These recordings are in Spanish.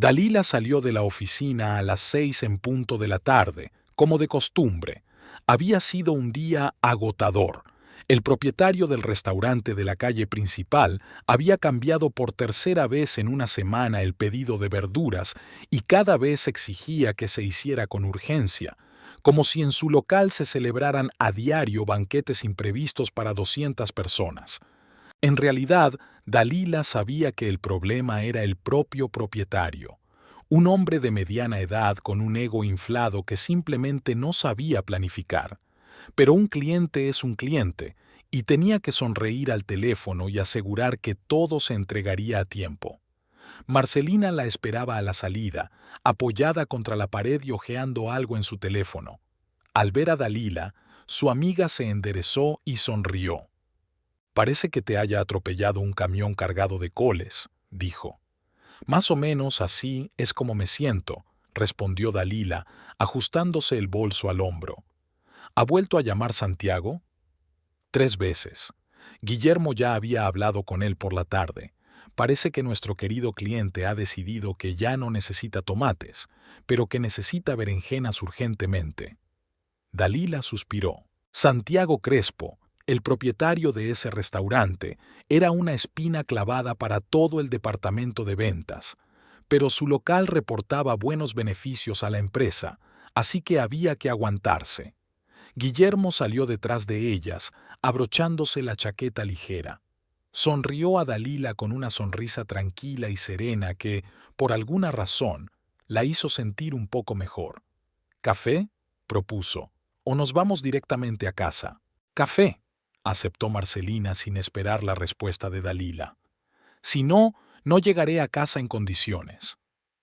Dalila salió de la oficina a las 6 en punto de la tarde, como de costumbre. Había sido un día agotador. El propietario del restaurante de la calle principal había cambiado por tercera vez en una semana el pedido de verduras y cada vez exigía que se hiciera con urgencia, como si en su local se celebraran a diario banquetes imprevistos para 200 personas. En realidad, Dalila sabía que el problema era el propio propietario, un hombre de mediana edad con un ego inflado que simplemente no sabía planificar. Pero un cliente es un cliente, y tenía que sonreír al teléfono y asegurar que todo se entregaría a tiempo. Marcelina la esperaba a la salida, apoyada contra la pared y hojeando algo en su teléfono. Al ver a Dalila, su amiga se enderezó y sonrió. «Parece que te haya atropellado un camión cargado de coles», dijo. «Más o menos así es como me siento», respondió Dalila, ajustándose el bolso al hombro. «¿Ha vuelto a llamar Santiago?» 3 veces. Guillermo ya había hablado con él por la tarde. Parece que nuestro querido cliente ha decidido que ya no necesita tomates, pero que necesita berenjenas urgentemente. Dalila suspiró. Santiago Crespo, el propietario de ese restaurante, era una espina clavada para todo el departamento de ventas, pero su local reportaba buenos beneficios a la empresa, así que había que aguantarse. Guillermo salió detrás de ellas, abrochándose la chaqueta ligera. Sonrió a Dalila con una sonrisa tranquila y serena que, por alguna razón, la hizo sentir un poco mejor. «¿Café?», propuso. «¿O nos vamos directamente a casa?» «Café», aceptó Marcelina sin esperar la respuesta de Dalila. «Si no, no llegaré a casa en condiciones».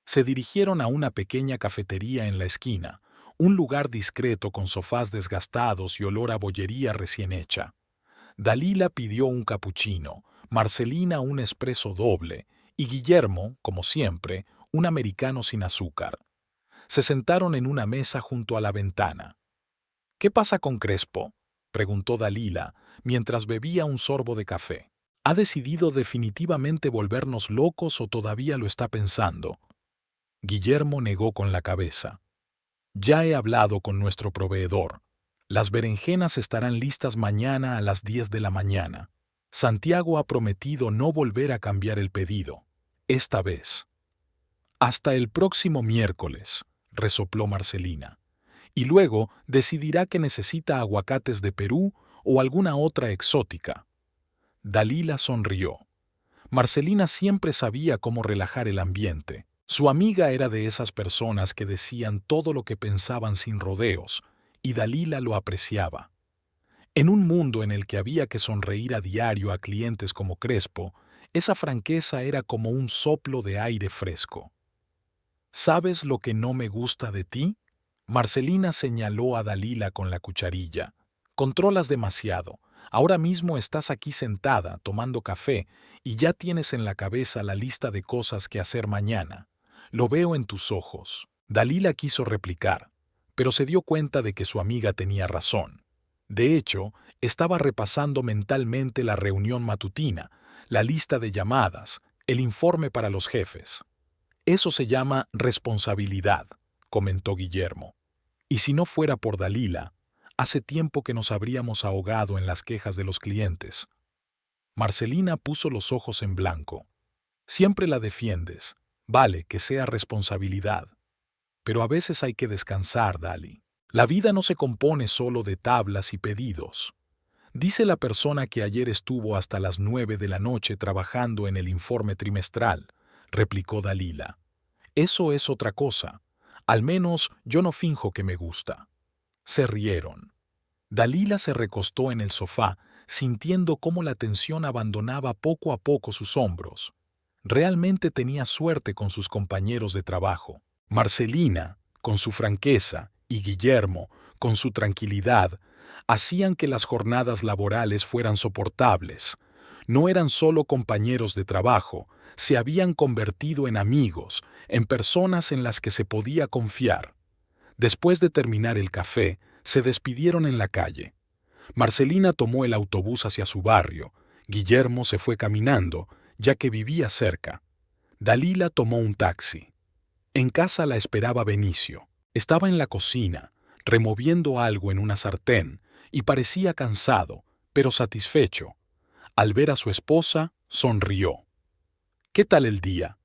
Se dirigieron a una pequeña cafetería en la esquina, un lugar discreto con sofás desgastados y olor a bollería recién hecha. Dalila pidió un capuchino, Marcelina un espresso doble y Guillermo, como siempre, un americano sin azúcar. Se sentaron en una mesa junto a la ventana. «¿Qué pasa con Crespo?», preguntó Dalila, mientras bebía un sorbo de café. «¿Ha decidido definitivamente volvernos locos o todavía lo está pensando?» Guillermo negó con la cabeza. «Ya he hablado con nuestro proveedor. Las berenjenas estarán listas mañana a las 10 de la mañana. Santiago ha prometido no volver a cambiar el pedido. Esta vez». «Hasta el próximo miércoles», resopló Marcelina. «Y luego decidirá que necesita aguacates de Perú o alguna otra exótica». Dalila sonrió. Marcelina siempre sabía cómo relajar el ambiente. Su amiga era de esas personas que decían todo lo que pensaban sin rodeos, y Dalila lo apreciaba. En un mundo en el que había que sonreír a diario a clientes como Crespo, esa franqueza era como un soplo de aire fresco. «¿Sabes lo que no me gusta de ti?», Marcelina señaló a Dalila con la cucharilla. «Controlas demasiado. Ahora mismo estás aquí sentada, tomando café, y ya tienes en la cabeza la lista de cosas que hacer mañana. Lo veo en tus ojos». Dalila quiso replicar, pero se dio cuenta de que su amiga tenía razón. De hecho, estaba repasando mentalmente la reunión matutina, la lista de llamadas, el informe para los jefes. «Eso se llama responsabilidad», comentó Guillermo. «Y si no fuera por Dalila, hace tiempo que nos habríamos ahogado en las quejas de los clientes». Marcelina puso los ojos en blanco. «Siempre la defiendes. Vale, que sea responsabilidad. Pero a veces hay que descansar, Dali. La vida no se compone solo de tablas y pedidos». «Dice la persona que ayer estuvo hasta las 9 de la noche trabajando en el informe trimestral», replicó Dalila. «Eso es otra cosa. Al menos yo no finjo que me gusta». Se rieron. Dalila se recostó en el sofá, sintiendo cómo la tensión abandonaba poco a poco sus hombros. Realmente tenía suerte con sus compañeros de trabajo. Marcelina, con su franqueza, y Guillermo, con su tranquilidad, hacían que las jornadas laborales fueran soportables. No eran solo compañeros de trabajo, se habían convertido en amigos, en personas en las que se podía confiar. Después de terminar el café, se despidieron en la calle. Marcelina tomó el autobús hacia su barrio. Guillermo se fue caminando, ya que vivía cerca. Dalila tomó un taxi. En casa la esperaba Benicio. Estaba en la cocina, removiendo algo en una sartén, y parecía cansado, pero satisfecho. Al ver a su esposa, sonrió. «¿Qué tal el día?»,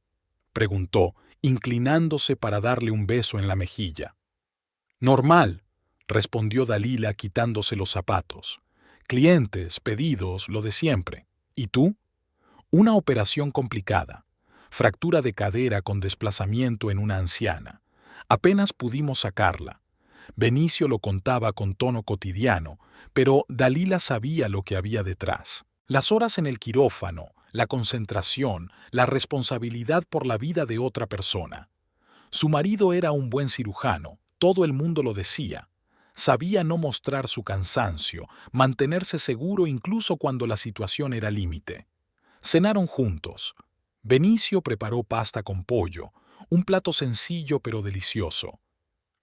preguntó, inclinándose para darle un beso en la mejilla. «Normal», respondió Dalila quitándose los zapatos. «Clientes, pedidos, lo de siempre. ¿Y tú?». «Una operación complicada. Fractura de cadera con desplazamiento en una anciana. Apenas pudimos sacarla». Benicio lo contaba con tono cotidiano, pero Dalila sabía lo que había detrás. Las horas en el quirófano, la concentración, la responsabilidad por la vida de otra persona. Su marido era un buen cirujano, todo el mundo lo decía. Sabía no mostrar su cansancio, mantenerse seguro incluso cuando la situación era límite. Cenaron juntos. Benicio preparó pasta con pollo, un plato sencillo pero delicioso.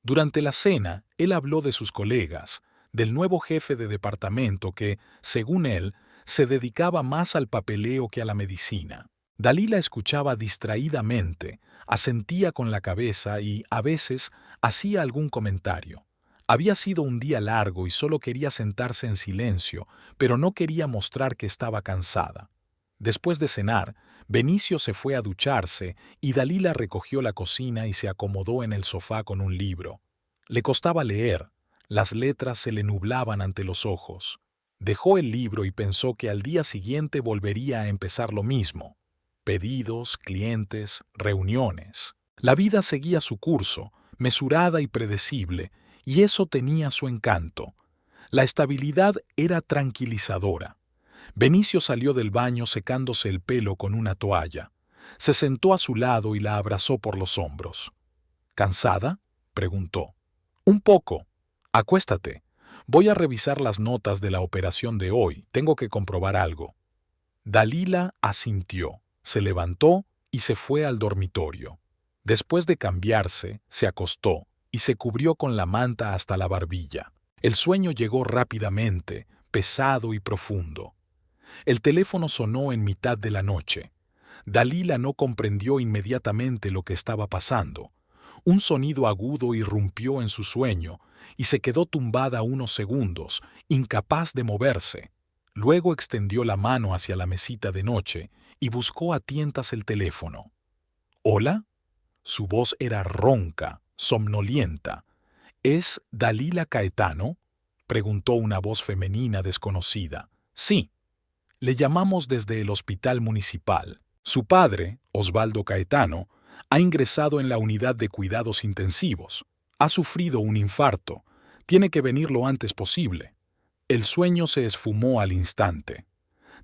Durante la cena, él habló de sus colegas, del nuevo jefe de departamento que, según él, se dedicaba más al papeleo que a la medicina. Dalila escuchaba distraídamente, asentía con la cabeza y, a veces, hacía algún comentario. Había sido un día largo y solo quería sentarse en silencio, pero no quería mostrar que estaba cansada. Después de cenar, Benicio se fue a ducharse y Dalila recogió la cocina y se acomodó en el sofá con un libro. Le costaba leer, las letras se le nublaban ante los ojos. Dejó el libro y pensó que al día siguiente volvería a empezar lo mismo. Pedidos, clientes, reuniones. La vida seguía su curso, mesurada y predecible, y eso tenía su encanto. La estabilidad era tranquilizadora. Benicio salió del baño secándose el pelo con una toalla. Se sentó a su lado y la abrazó por los hombros. «¿Cansada?», preguntó. «Un poco. Acuéstate. Voy a revisar las notas de la operación de hoy. Tengo que comprobar algo». Dalila asintió, se levantó y se fue al dormitorio. Después de cambiarse, se acostó y se cubrió con la manta hasta la barbilla. El sueño llegó rápidamente, pesado y profundo. El teléfono sonó en mitad de la noche. Dalila no comprendió inmediatamente lo que estaba pasando. Un sonido agudo irrumpió en su sueño y se quedó tumbada unos segundos, incapaz de moverse. Luego extendió la mano hacia la mesita de noche y buscó a tientas el teléfono. «¿Hola?». Su voz era ronca, somnolienta. «¿Es Dalila Caetano?», preguntó una voz femenina desconocida. «Sí. Le llamamos desde el hospital municipal. Su padre, Osvaldo Caetano, ha ingresado en la unidad de cuidados intensivos. Ha sufrido un infarto. Tiene que venir lo antes posible». El sueño se esfumó al instante.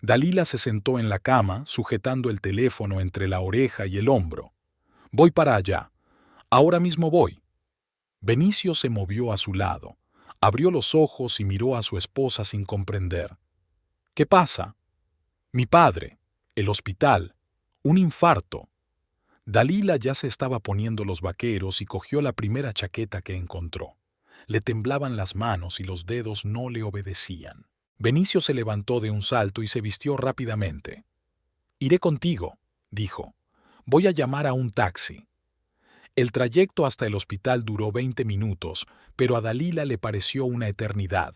Dalila se sentó en la cama, sujetando el teléfono entre la oreja y el hombro. «Voy para allá. Ahora mismo voy». Benicio se movió a su lado. Abrió los ojos y miró a su esposa sin comprender. «¿Qué pasa?». «Mi padre, el hospital, un infarto». Dalila ya se estaba poniendo los vaqueros y cogió la primera chaqueta que encontró. Le temblaban las manos y los dedos no le obedecían. Benicio se levantó de un salto y se vistió rápidamente. «Iré contigo», dijo. «Voy a llamar a un taxi». El trayecto hasta el hospital duró 20 minutos, pero a Dalila le pareció una eternidad.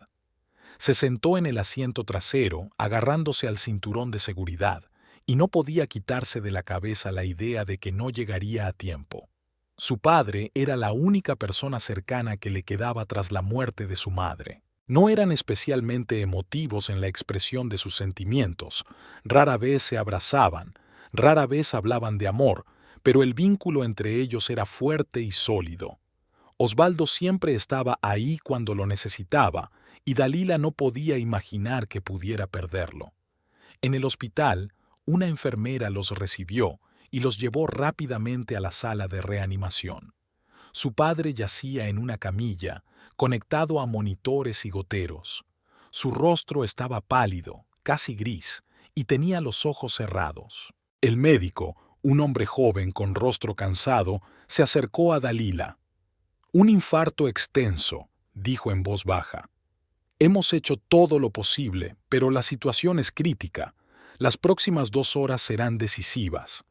Se sentó en el asiento trasero, agarrándose al cinturón de seguridad, y no podía quitarse de la cabeza la idea de que no llegaría a tiempo. Su padre era la única persona cercana que le quedaba tras la muerte de su madre. No eran especialmente emotivos en la expresión de sus sentimientos, rara vez se abrazaban, rara vez hablaban de amor, pero el vínculo entre ellos era fuerte y sólido. Osvaldo siempre estaba ahí cuando lo necesitaba, y Dalila no podía imaginar que pudiera perderlo. En el hospital, una enfermera los recibió y los llevó rápidamente a la sala de reanimación. Su padre yacía en una camilla, conectado a monitores y goteros. Su rostro estaba pálido, casi gris, y tenía los ojos cerrados. El médico, un hombre joven con rostro cansado, se acercó a Dalila. «Un infarto extenso», dijo en voz baja. «Hemos hecho todo lo posible, pero la situación es crítica. Las próximas 2 horas serán decisivas».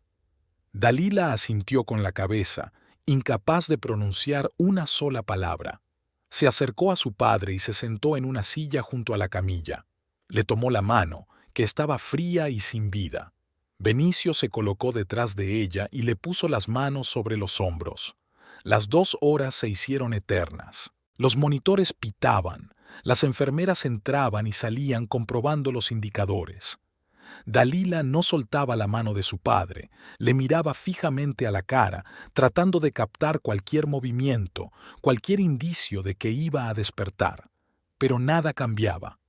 Dalila asintió con la cabeza, incapaz de pronunciar una sola palabra. Se acercó a su padre y se sentó en una silla junto a la camilla. Le tomó la mano, que estaba fría y sin vida. Benicio se colocó detrás de ella y le puso las manos sobre los hombros. Las 2 horas se hicieron eternas. Los monitores pitaban, las enfermeras entraban y salían comprobando los indicadores. Dalila no soltaba la mano de su padre, le miraba fijamente a la cara, tratando de captar cualquier movimiento, cualquier indicio de que iba a despertar. Pero nada cambiaba.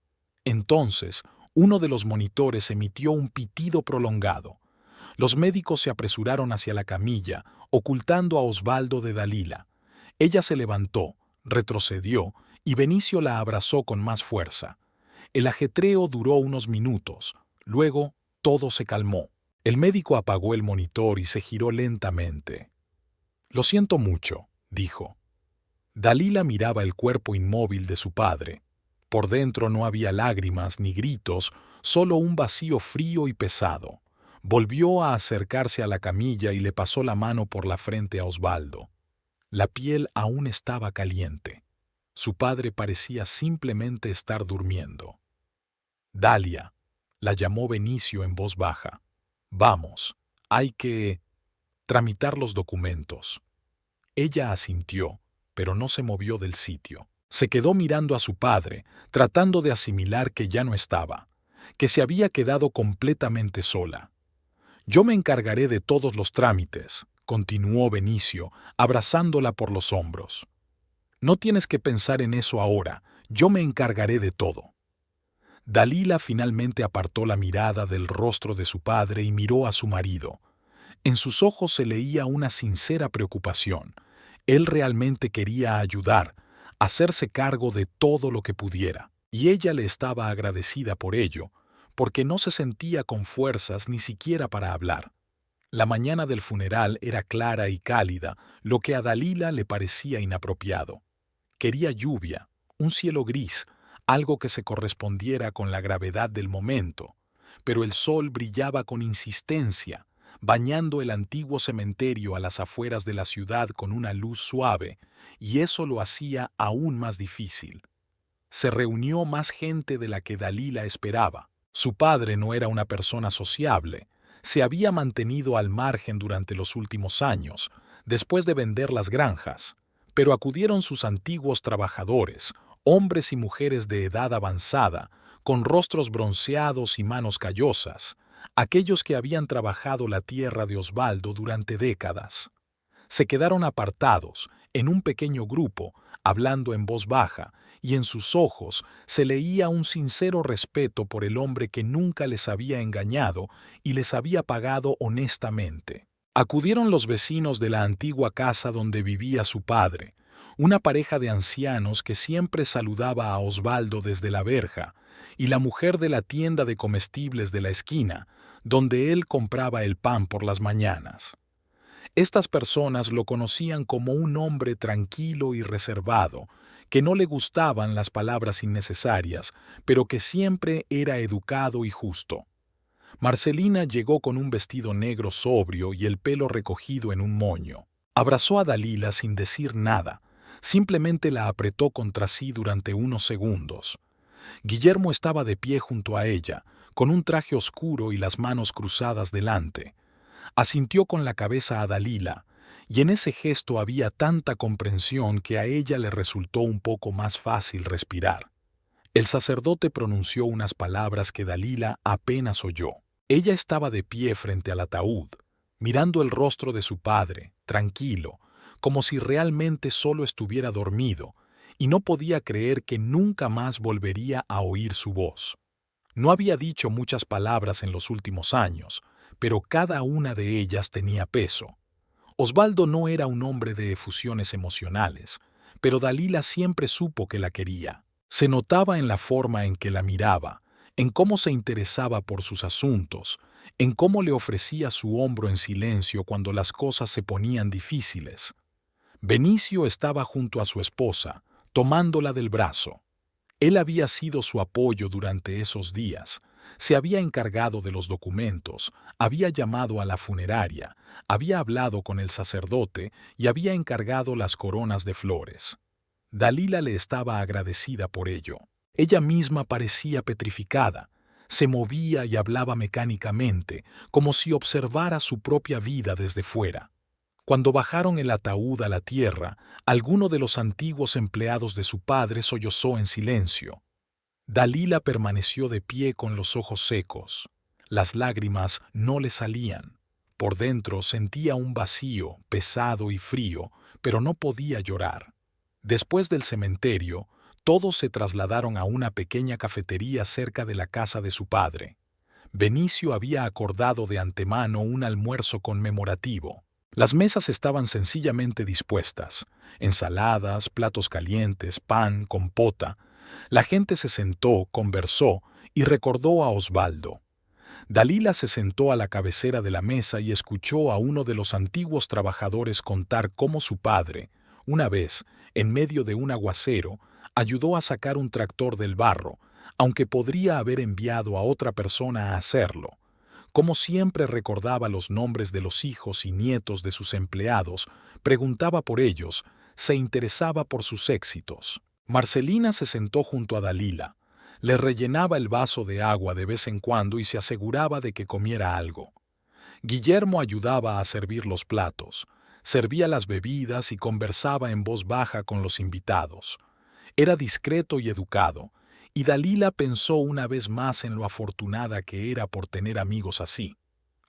Entonces, uno de los monitores emitió un pitido prolongado. Los médicos se apresuraron hacia la camilla, ocultando a Osvaldo de Dalila. Ella se levantó, retrocedió, y Benicio la abrazó con más fuerza. El ajetreo duró unos minutos. Luego, todo se calmó. El médico apagó el monitor y se giró lentamente. «Lo siento mucho», dijo. Dalila miraba el cuerpo inmóvil de su padre. Por dentro no había lágrimas ni gritos, solo un vacío frío y pesado. Volvió a acercarse a la camilla y le pasó la mano por la frente a Osvaldo. La piel aún estaba caliente. Su padre parecía simplemente estar durmiendo. «Dalia», la llamó Benicio en voz baja. «Vamos, hay que tramitar los documentos». Ella asintió, pero no se movió del sitio. Se quedó mirando a su padre, tratando de asimilar que ya no estaba, que se había quedado completamente sola. «Yo me encargaré de todos los trámites», continuó Benicio, abrazándola por los hombros. «No tienes que pensar en eso ahora, yo me encargaré de todo». Dalila finalmente apartó la mirada del rostro de su padre y miró a su marido. En sus ojos se leía una sincera preocupación. Él realmente quería ayudar, hacerse cargo de todo lo que pudiera, y ella le estaba agradecida por ello, porque no se sentía con fuerzas ni siquiera para hablar. La mañana del funeral era clara y cálida, lo que a Dalila le parecía inapropiado. Quería lluvia, un cielo gris, algo que se correspondiera con la gravedad del momento, pero el sol brillaba con insistencia, bañando el antiguo cementerio a las afueras de la ciudad con una luz suave, y eso lo hacía aún más difícil. Se reunió más gente de la que Dalila esperaba. Su padre no era una persona sociable, se había mantenido al margen durante los últimos años, después de vender las granjas, pero acudieron sus antiguos trabajadores, hombres y mujeres de edad avanzada, con rostros bronceados y manos callosas, aquellos que habían trabajado la tierra de Osvaldo durante décadas. Se quedaron apartados, en un pequeño grupo, hablando en voz baja, y en sus ojos se leía un sincero respeto por el hombre que nunca les había engañado y les había pagado honestamente. Acudieron los vecinos de la antigua casa donde vivía su padre, una pareja de ancianos que siempre saludaba a Osvaldo desde la verja, y la mujer de la tienda de comestibles de la esquina, donde él compraba el pan por las mañanas. Estas personas lo conocían como un hombre tranquilo y reservado, que no le gustaban las palabras innecesarias, pero que siempre era educado y justo. Marcelina llegó con un vestido negro sobrio y el pelo recogido en un moño. Abrazó a Dalila sin decir nada, simplemente la apretó contra sí durante unos segundos. Guillermo estaba de pie junto a ella, con un traje oscuro y las manos cruzadas delante. Asintió con la cabeza a Dalila, y en ese gesto había tanta comprensión que a ella le resultó un poco más fácil respirar. El sacerdote pronunció unas palabras que Dalila apenas oyó. Ella estaba de pie frente al ataúd, mirando el rostro de su padre, tranquilo, como si realmente solo estuviera dormido, y no podía creer que nunca más volvería a oír su voz. No había dicho muchas palabras en los últimos años, pero cada una de ellas tenía peso. Osvaldo no era un hombre de efusiones emocionales, pero Dalila siempre supo que la quería. Se notaba en la forma en que la miraba, en cómo se interesaba por sus asuntos, en cómo le ofrecía su hombro en silencio cuando las cosas se ponían difíciles. Benicio estaba junto a su esposa, tomándola del brazo. Él había sido su apoyo durante esos días, Se había encargado de los documentos, había llamado a la funeraria, había hablado con el sacerdote y había encargado las coronas de flores. Dalila le estaba agradecida por ello. Ella misma parecía petrificada. Se movía y hablaba mecánicamente, como si observara su propia vida desde fuera. Cuando bajaron el ataúd a la tierra, alguno de los antiguos empleados de su padre sollozó en silencio. Dalila permaneció de pie con los ojos secos. Las lágrimas no le salían. Por dentro sentía un vacío, pesado y frío, pero no podía llorar. Después del cementerio, todos se trasladaron a una pequeña cafetería cerca de la casa de su padre. Benicio había acordado de antemano un almuerzo conmemorativo. Las mesas estaban sencillamente dispuestas: ensaladas, platos calientes, pan, compota. La gente se sentó, conversó y recordó a Osvaldo. Dalila se sentó a la cabecera de la mesa y escuchó a uno de los antiguos trabajadores contar cómo su padre, una vez, en medio de un aguacero, ayudó a sacar un tractor del barro, aunque podría haber enviado a otra persona a hacerlo. Como siempre recordaba los nombres de los hijos y nietos de sus empleados, preguntaba por ellos, se interesaba por sus éxitos. Marcelina se sentó junto a Dalila. Le rellenaba el vaso de agua de vez en cuando y se aseguraba de que comiera algo. Guillermo ayudaba a servir los platos, servía las bebidas y conversaba en voz baja con los invitados. Era discreto y educado, y Dalila pensó una vez más en lo afortunada que era por tener amigos así.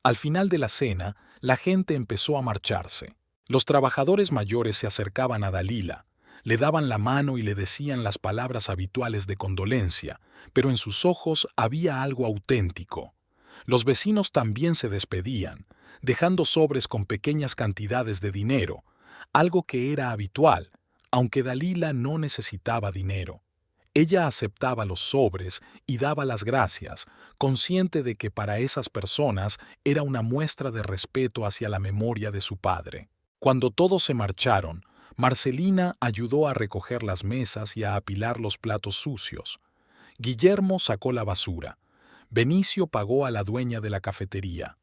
Al final de la cena, la gente empezó a marcharse. Los trabajadores mayores se acercaban a Dalila, le daban la mano y le decían las palabras habituales de condolencia, pero en sus ojos había algo auténtico. Los vecinos también se despedían, dejando sobres con pequeñas cantidades de dinero, algo que era habitual, aunque Dalila no necesitaba dinero. Ella aceptaba los sobres y daba las gracias, consciente de que para esas personas era una muestra de respeto hacia la memoria de su padre. Cuando todos se marcharon, Marcelina ayudó a recoger las mesas y a apilar los platos sucios. Guillermo sacó la basura. Benicio pagó a la dueña de la cafetería.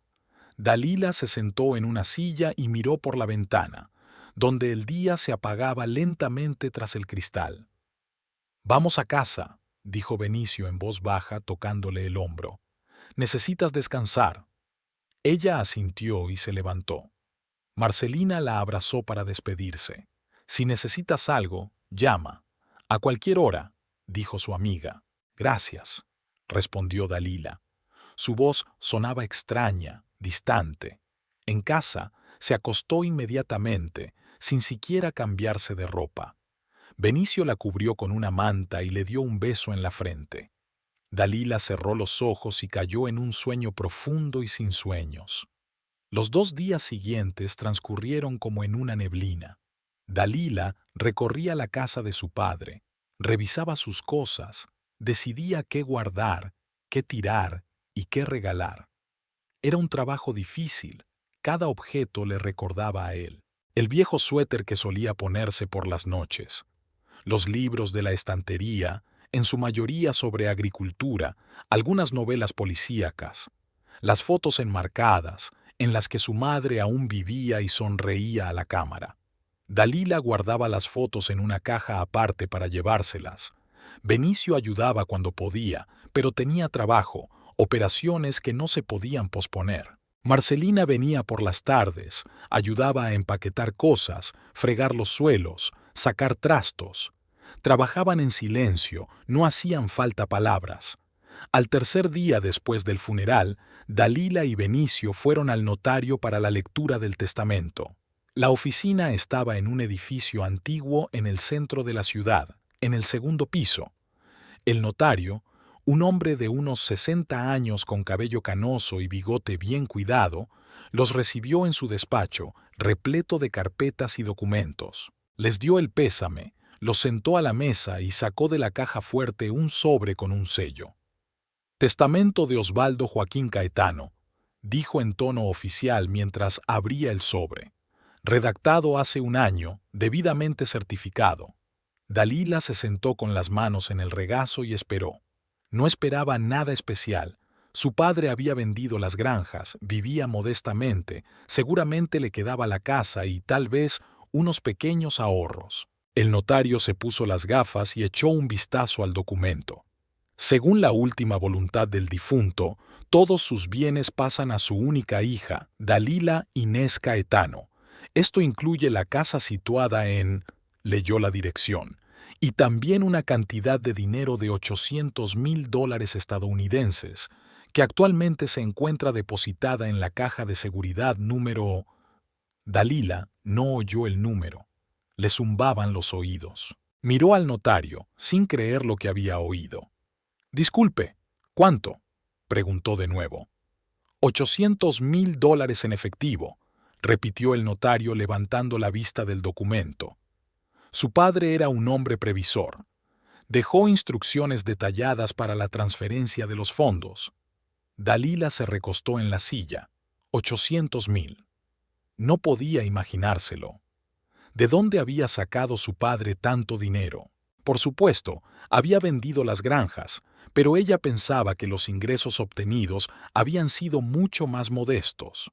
Dalila se sentó en una silla y miró por la ventana, donde el día se apagaba lentamente tras el cristal. «Vamos a casa», dijo Benicio en voz baja, tocándole el hombro. «Necesitas descansar». Ella asintió y se levantó. Marcelina la abrazó para despedirse. «Si necesitas algo, llama. A cualquier hora», dijo su amiga. «Gracias», respondió Dalila. Su voz sonaba extraña, distante. En casa, se acostó inmediatamente, sin siquiera cambiarse de ropa. Benicio la cubrió con una manta y le dio un beso en la frente. Dalila cerró los ojos y cayó en un sueño profundo y sin sueños. Los 2 días siguientes transcurrieron como en una neblina. Dalila recorría la casa de su padre, revisaba sus cosas, decidía qué guardar, qué tirar y qué regalar. Era un trabajo difícil, cada objeto le recordaba a él. El viejo suéter que solía ponerse por las noches, los libros de la estantería, en su mayoría sobre agricultura, algunas novelas policíacas, las fotos enmarcadas, en las que su madre aún vivía y sonreía a la cámara. Dalila guardaba las fotos en una caja aparte para llevárselas. Benicio ayudaba cuando podía, pero tenía trabajo, operaciones que no se podían posponer. Marcelina venía por las tardes, ayudaba a empaquetar cosas, fregar los suelos, sacar trastos. Trabajaban en silencio, no hacían falta palabras. Al tercer día después del funeral, Dalila y Benicio fueron al notario para la lectura del testamento. La oficina estaba en un edificio antiguo en el centro de la ciudad, en el segundo piso. El notario, un hombre de unos 60 años con cabello canoso y bigote bien cuidado, los recibió en su despacho, repleto de carpetas y documentos. Les dio el pésame, los sentó a la mesa y sacó de la caja fuerte un sobre con un sello. «Testamento de Osvaldo Joaquín Caetano», dijo en tono oficial mientras abría el sobre. «Redactado hace 1 año, debidamente certificado». Dalila se sentó con las manos en el regazo y esperó. No esperaba nada especial. Su padre había vendido las granjas, vivía modestamente, seguramente le quedaba la casa y tal vez unos pequeños ahorros. El notario se puso las gafas y echó un vistazo al documento. Según la última voluntad del difunto, todos sus bienes pasan a su única hija, Dalila Inés Caetano. Esto incluye la casa situada en... leyó la dirección, y también una cantidad de dinero de $800,000 estadounidenses, que actualmente se encuentra depositada en la caja de seguridad número... Dalila no oyó el número. Le zumbaban los oídos. Miró al notario, sin creer lo que había oído. «Disculpe, ¿cuánto?», preguntó de nuevo. $800,000 en efectivo», repitió el notario levantando la vista del documento. Su padre era un hombre previsor. Dejó instrucciones detalladas para la transferencia de los fondos. Dalila se recostó en la silla. 800,000. No podía imaginárselo. ¿De dónde había sacado su padre tanto dinero? Por supuesto, había vendido las granjas, pero ella pensaba que los ingresos obtenidos habían sido mucho más modestos.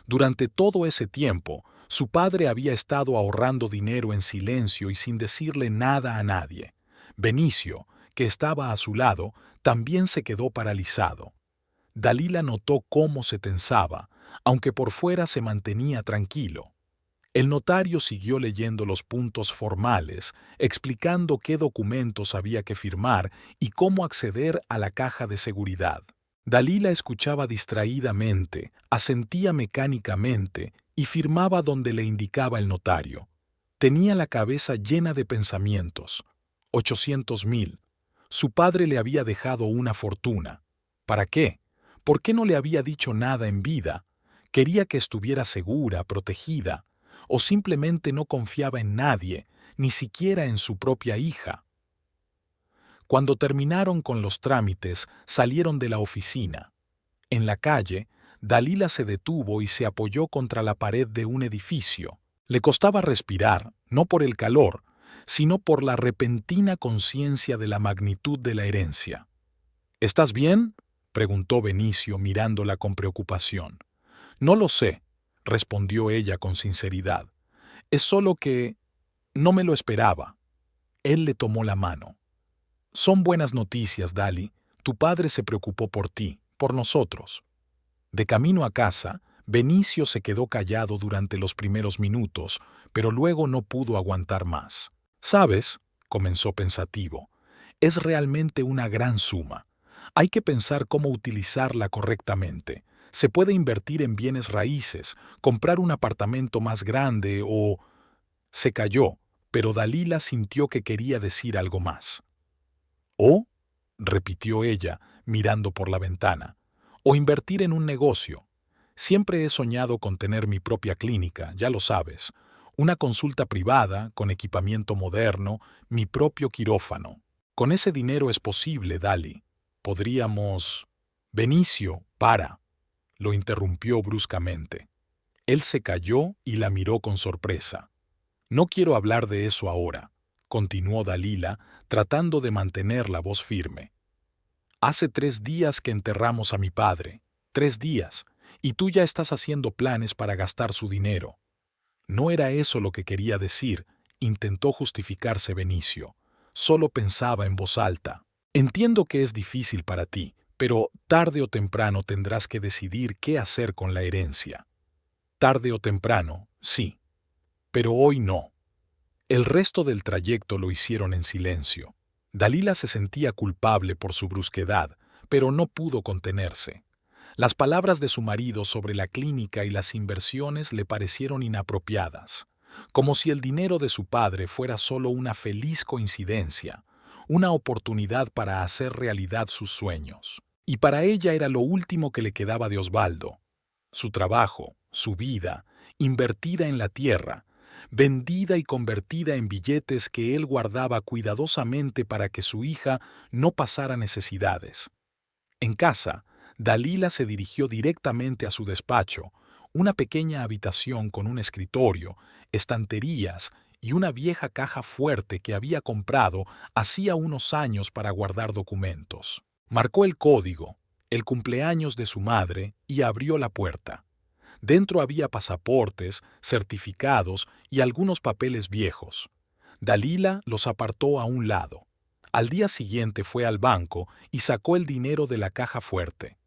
Durante todo ese tiempo, su padre había estado ahorrando dinero en silencio y sin decirle nada a nadie. Benicio, que estaba a su lado, también se quedó paralizado. Dalila notó cómo se tensaba, aunque por fuera se mantenía tranquilo. El notario siguió leyendo los puntos formales, explicando qué documentos había que firmar y cómo acceder a la caja de seguridad. Dalila escuchaba distraídamente, asentía mecánicamente y firmaba donde le indicaba el notario. Tenía la cabeza llena de pensamientos. 800,000. Su padre le había dejado una fortuna. ¿Para qué? ¿Por qué no le había dicho nada en vida? Quería que estuviera segura, protegida, o simplemente no confiaba en nadie, ni siquiera en su propia hija. Cuando terminaron con los trámites, salieron de la oficina. En la calle, Dalila se detuvo y se apoyó contra la pared de un edificio. Le costaba respirar, no por el calor, sino por la repentina conciencia de la magnitud de la herencia. «¿Estás bien?», preguntó Benicio mirándola con preocupación. «No lo sé», respondió ella con sinceridad. «Es solo que no me lo esperaba». Él le tomó la mano. «Son buenas noticias, Dali. Tu padre se preocupó por ti, por nosotros». De camino a casa, Benicio se quedó callado durante los primeros minutos, pero luego no pudo aguantar más. «¿Sabes?», comenzó pensativo, «es realmente una gran suma. Hay que pensar cómo utilizarla correctamente. Se puede invertir en bienes raíces, comprar un apartamento más grande o...». Se calló, pero Dalila sintió que quería decir algo más. «¿O?», repitió ella, mirando por la ventana. «O invertir en un negocio. Siempre he soñado con tener mi propia clínica, ya lo sabes. Una consulta privada, con equipamiento moderno, mi propio quirófano. Con ese dinero es posible, Dali. Podríamos...». «Benicio, para», lo interrumpió bruscamente. Él se calló y la miró con sorpresa. «No quiero hablar de eso ahora», continuó Dalila, tratando de mantener la voz firme. «Hace 3 días que enterramos a mi padre. 3 días, y tú ya estás haciendo planes para gastar su dinero». No era eso lo que quería decir, intentó justificarse Benicio. Solo pensaba en voz alta. «Entiendo que es difícil para ti, pero tarde o temprano tendrás que decidir qué hacer con la herencia». «Tarde o temprano, sí. Pero hoy no». El resto del trayecto lo hicieron en silencio. Dalila se sentía culpable por su brusquedad, pero no pudo contenerse. Las palabras de su marido sobre la clínica y las inversiones le parecieron inapropiadas, como si el dinero de su padre fuera solo una feliz coincidencia, una oportunidad para hacer realidad sus sueños. Y para ella era lo último que le quedaba de Osvaldo. Su trabajo, su vida, invertida en la tierra, vendida y convertida en billetes que él guardaba cuidadosamente para que su hija no pasara necesidades. En casa, Dalila se dirigió directamente a su despacho, una pequeña habitación con un escritorio, estanterías y una vieja caja fuerte que había comprado hacía unos años para guardar documentos. Marcó el código, el cumpleaños de su madre, y abrió la puerta. Dentro había pasaportes, certificados y algunos papeles viejos. Dalila los apartó a un lado. Al día siguiente fue al banco y sacó el dinero de la caja fuerte.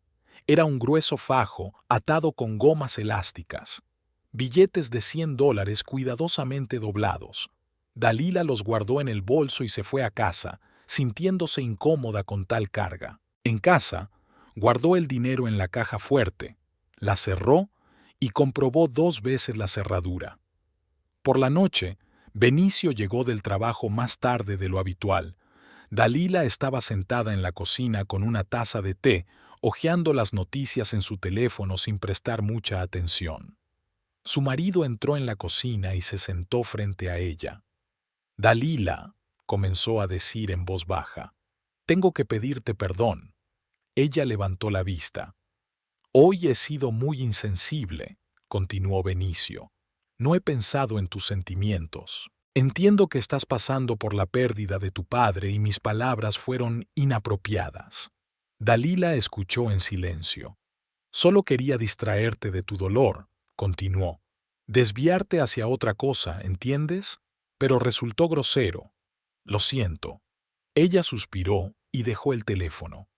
Era un grueso fajo atado con gomas elásticas. Billetes de $100 cuidadosamente doblados. Dalila los guardó en el bolso y se fue a casa, sintiéndose incómoda con tal carga. En casa, guardó el dinero en la caja fuerte, la cerró y comprobó 2 veces la cerradura. Por la noche, Benicio llegó del trabajo más tarde de lo habitual. Dalila estaba sentada en la cocina con una taza de té, hojeando las noticias en su teléfono sin prestar mucha atención. Su marido entró en la cocina y se sentó frente a ella. «Dalila», comenzó a decir en voz baja, «tengo que pedirte perdón». Ella levantó la vista. «Hoy he sido muy insensible», continuó Benicio. «No he pensado en tus sentimientos. Entiendo que estás pasando por la pérdida de tu padre y mis palabras fueron inapropiadas». Dalila escuchó en silencio. «Solo quería distraerte de tu dolor», continuó. «Desviarte hacia otra cosa, ¿entiendes? Pero resultó grosero. Lo siento». Ella suspiró y dejó el teléfono.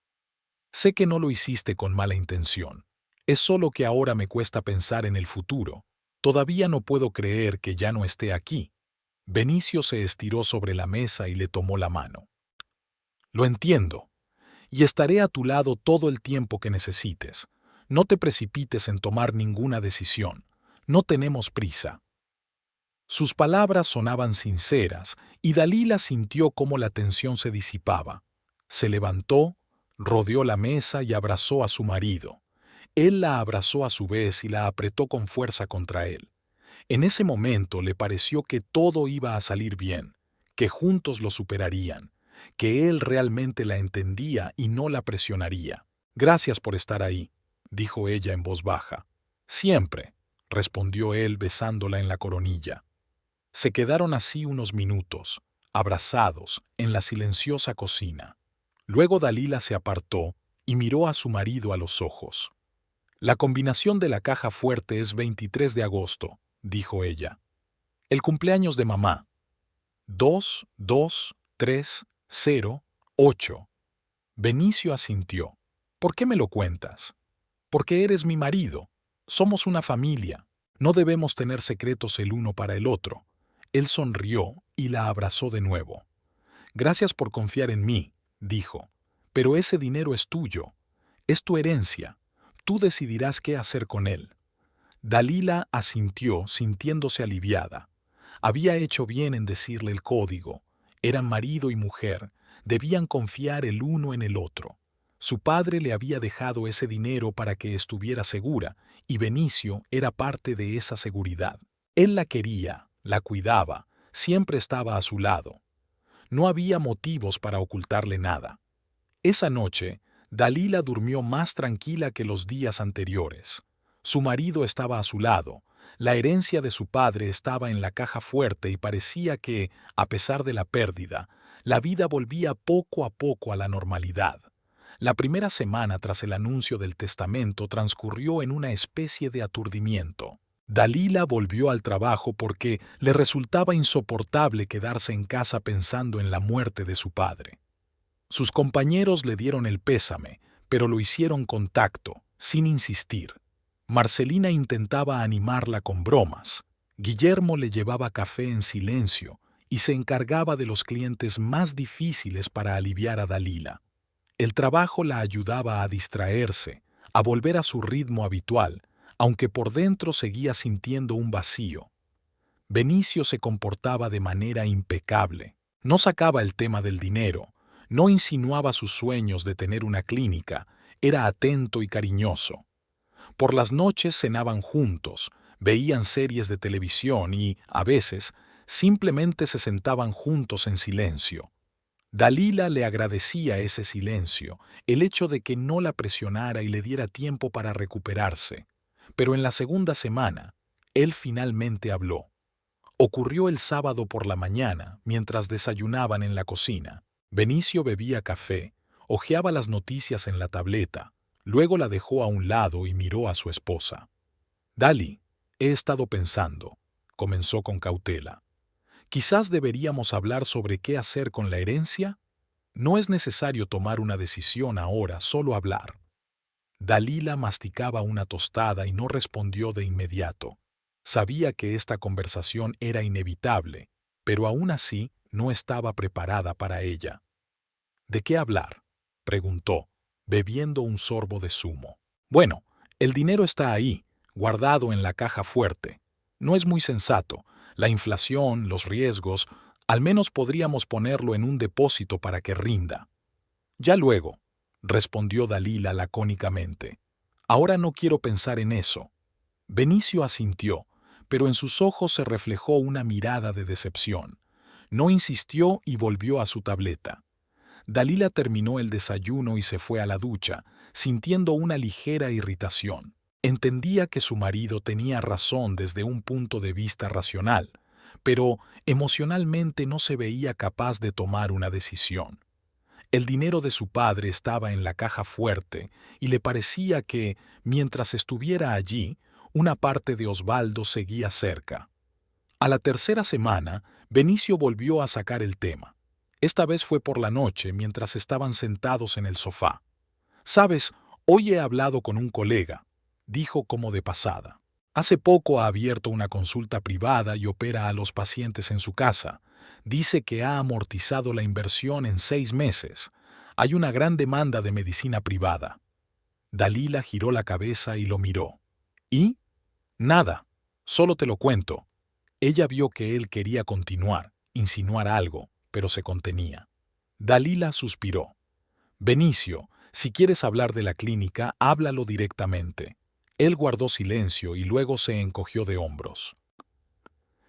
«Sé que no lo hiciste con mala intención. Es solo que ahora me cuesta pensar en el futuro. Todavía no puedo creer que ya no esté aquí». Benicio se estiró sobre la mesa y le tomó la mano. «Lo entiendo. Y estaré a tu lado todo el tiempo que necesites. No te precipites en tomar ninguna decisión. No tenemos prisa». Sus palabras sonaban sinceras y Dalila sintió cómo la tensión se disipaba. Se levantó, rodeó la mesa y abrazó a su marido. Él la abrazó a su vez y la apretó con fuerza contra él. En ese momento le pareció que todo iba a salir bien, que juntos lo superarían, que él realmente la entendía y no la presionaría. «Gracias por estar ahí», dijo ella en voz baja. «Siempre», respondió él besándola en la coronilla. Se quedaron así unos minutos, abrazados, en la silenciosa cocina. Luego Dalila se apartó y miró a su marido a los ojos. «La combinación de la caja fuerte es 23 de agosto», dijo ella. «El cumpleaños de mamá. 2, 2, 3, 0, 8. Benicio asintió. «¿Por qué me lo cuentas?» «Porque eres mi marido. Somos una familia. No debemos tener secretos el uno para el otro». Él sonrió y la abrazó de nuevo. «Gracias por confiar en mí», dijo. «Pero ese dinero es tuyo. Es tu herencia. Tú decidirás qué hacer con él». Dalila asintió, sintiéndose aliviada. Había hecho bien en decirle el código. Eran marido y mujer. Debían confiar el uno en el otro. Su padre le había dejado ese dinero para que estuviera segura, y Benicio era parte de esa seguridad. Él la quería, la cuidaba, siempre estaba a su lado. No había motivos para ocultarle nada. Esa noche, Dalila durmió más tranquila que los días anteriores. Su marido estaba a su lado, la herencia de su padre estaba en la caja fuerte y parecía que, a pesar de la pérdida, la vida volvía poco a poco a la normalidad. La primera semana tras el anuncio del testamento transcurrió en una especie de aturdimiento. Dalila volvió al trabajo porque le resultaba insoportable quedarse en casa pensando en la muerte de su padre. Sus compañeros le dieron el pésame, pero lo hicieron con tacto, sin insistir. Marcelina intentaba animarla con bromas. Guillermo le llevaba café en silencio y se encargaba de los clientes más difíciles para aliviar a Dalila. El trabajo la ayudaba a distraerse, a volver a su ritmo habitual, aunque por dentro seguía sintiendo un vacío. Benicio se comportaba de manera impecable. No sacaba el tema del dinero, no insinuaba sus sueños de tener una clínica, era atento y cariñoso. Por las noches cenaban juntos, veían series de televisión y, a veces, simplemente se sentaban juntos en silencio. Dalila le agradecía ese silencio, el hecho de que no la presionara y le diera tiempo para recuperarse. Pero en la segunda semana, él finalmente habló. Ocurrió el sábado por la mañana, mientras desayunaban en la cocina. Benicio bebía café, Hojeaba las noticias en la tableta, luego la dejó a un lado y miró a su esposa. «Dali, he estado pensando», comenzó con cautela. «Quizás deberíamos hablar sobre qué hacer con la herencia. No es necesario tomar una decisión ahora, solo hablar». Dalila masticaba una tostada y no respondió de inmediato. Sabía que esta conversación era inevitable, pero aún así no estaba preparada para ella. «¿De qué hablar?», preguntó, bebiendo un sorbo de zumo. «Bueno, el dinero está ahí, guardado en la caja fuerte. No es muy sensato. La inflación, los riesgos, al menos podríamos ponerlo en un depósito para que rinda». «Ya luego», respondió Dalila lacónicamente. «Ahora no quiero pensar en eso». Benicio asintió, pero en sus ojos se reflejó una mirada de decepción. No insistió y volvió a su tableta. Dalila terminó el desayuno y se fue a la ducha, sintiendo una ligera irritación. Entendía que su marido tenía razón desde un punto de vista racional, pero emocionalmente no se veía capaz de tomar una decisión. El dinero de su padre estaba en la caja fuerte y le parecía que, mientras estuviera allí, una parte de Osvaldo seguía cerca. A la tercera semana, Benicio volvió a sacar el tema. Esta vez fue por la noche, mientras estaban sentados en el sofá. «Sabes, hoy he hablado con un colega», dijo como de pasada. «Hace poco ha abierto una consulta privada y opera a los pacientes en su casa. Dice que ha amortizado la inversión en 6 meses. Hay una gran demanda de medicina privada». Dalila giró la cabeza y lo miró. «¿Y?» «Nada, solo te lo cuento». Ella vio que él quería continuar, insinuar algo, pero se contenía. Dalila suspiró. «Benicio, si quieres hablar de la clínica, háblalo directamente». Él guardó silencio y luego se encogió de hombros.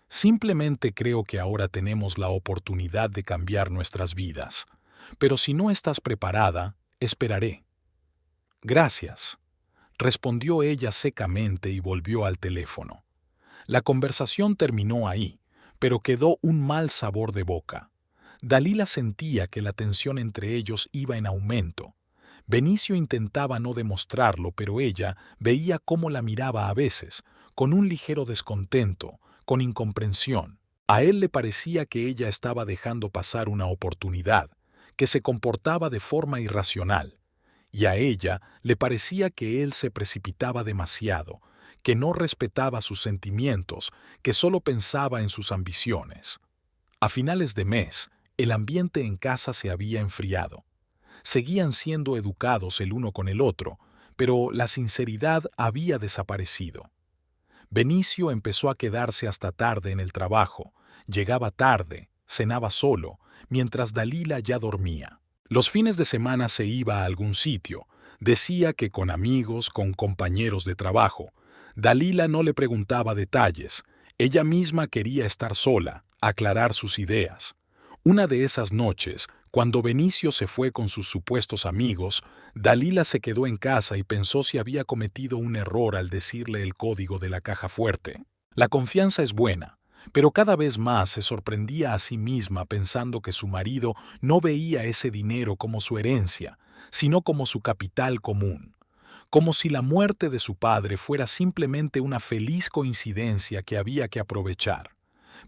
«Simplemente creo que ahora tenemos la oportunidad de cambiar nuestras vidas. Pero si no estás preparada, esperaré». «Gracias», respondió ella secamente y volvió al teléfono. La conversación terminó ahí, pero quedó un mal sabor de boca. Dalila sentía que la tensión entre ellos iba en aumento. Benicio intentaba no demostrarlo, pero ella veía cómo la miraba a veces, con un ligero descontento, con incomprensión. A él le parecía que ella estaba dejando pasar una oportunidad, que se comportaba de forma irracional. Y a ella le parecía que él se precipitaba demasiado, que no respetaba sus sentimientos, que solo pensaba en sus ambiciones. A finales de mes, el ambiente en casa se había enfriado. Seguían siendo educados el uno con el otro, pero la sinceridad había desaparecido. Benicio empezó a quedarse hasta tarde en el trabajo, llegaba tarde, cenaba solo, mientras Dalila ya dormía. Los fines de semana se iba a algún sitio, decía que con amigos, con compañeros de trabajo. Dalila no le preguntaba detalles, ella misma quería estar sola, aclarar sus ideas. Una de esas noches, cuando Benicio se fue con sus supuestos amigos, Dalila se quedó en casa y pensó si había cometido un error al decirle el código de la caja fuerte. La confianza es buena, pero cada vez más se sorprendía a sí misma pensando que su marido no veía ese dinero como su herencia, sino como su capital común. Como si la muerte de su padre fuera simplemente una feliz coincidencia que había que aprovechar.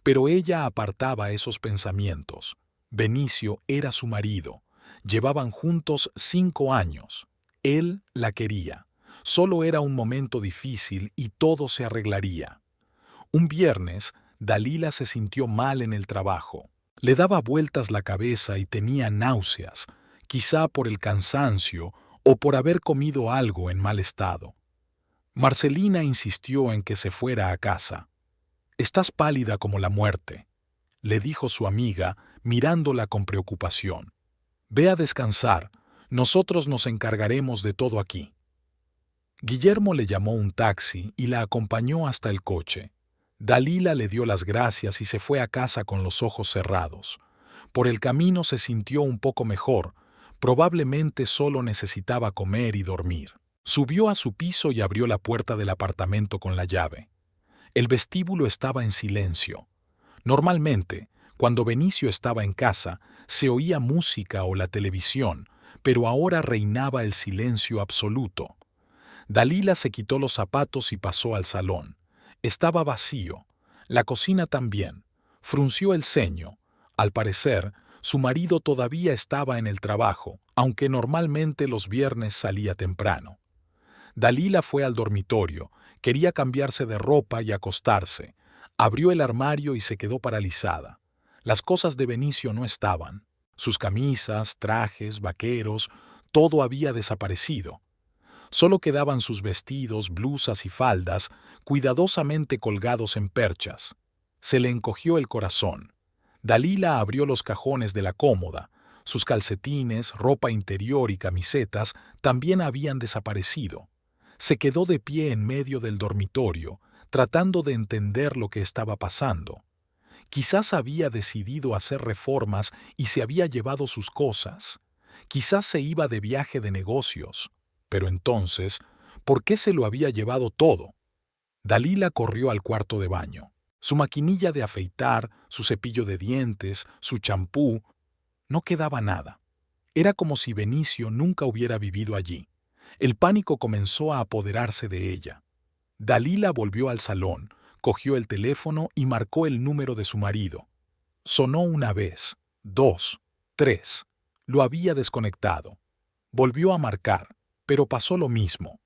Pero ella apartaba esos pensamientos. Benicio era su marido. Llevaban juntos 5 años. Él la quería. Solo era un momento difícil y todo se arreglaría. Un viernes, Dalila se sintió mal en el trabajo. Le daba vueltas la cabeza y tenía náuseas, quizá por el cansancio o por haber comido algo en mal estado. Marcelina insistió en que se fuera a casa. «Estás pálida como la muerte», le dijo su amiga, mirándola con preocupación. «Ve a descansar, nosotros nos encargaremos de todo aquí». Guillermo le llamó un taxi y la acompañó hasta el coche. Dalila le dio las gracias y se fue a casa con los ojos cerrados. Por el camino se sintió un poco mejor, probablemente solo necesitaba comer y dormir. Subió a su piso y abrió la puerta del apartamento con la llave. El vestíbulo estaba en silencio. Normalmente, cuando Benicio estaba en casa, se oía música o la televisión, pero ahora reinaba el silencio absoluto. Dalila se quitó los zapatos y pasó al salón. Estaba vacío. La cocina también. Frunció el ceño. Al parecer, su marido todavía estaba en el trabajo, aunque normalmente los viernes salía temprano. Dalila fue al dormitorio, quería cambiarse de ropa y acostarse. Abrió el armario y se quedó paralizada. Las cosas de Benicio no estaban. Sus camisas, trajes, vaqueros, todo había desaparecido. Solo quedaban sus vestidos, blusas y faldas, cuidadosamente colgados en perchas. Se le encogió el corazón. Dalila abrió los cajones de la cómoda. Sus calcetines, ropa interior y camisetas también habían desaparecido. Se quedó de pie en medio del dormitorio, tratando de entender lo que estaba pasando. Quizás había decidido hacer reformas y se había llevado sus cosas. Quizás se iba de viaje de negocios. Pero entonces, ¿por qué se lo había llevado todo? Dalila corrió al cuarto de baño. Su maquinilla de afeitar, su cepillo de dientes, su champú, no quedaba nada. Era como si Benicio nunca hubiera vivido allí. El pánico comenzó a apoderarse de ella. Dalila volvió al salón, cogió el teléfono y marcó el número de su marido. Sonó una vez, 2, 3. Lo había desconectado. Volvió a marcar, pero pasó lo mismo.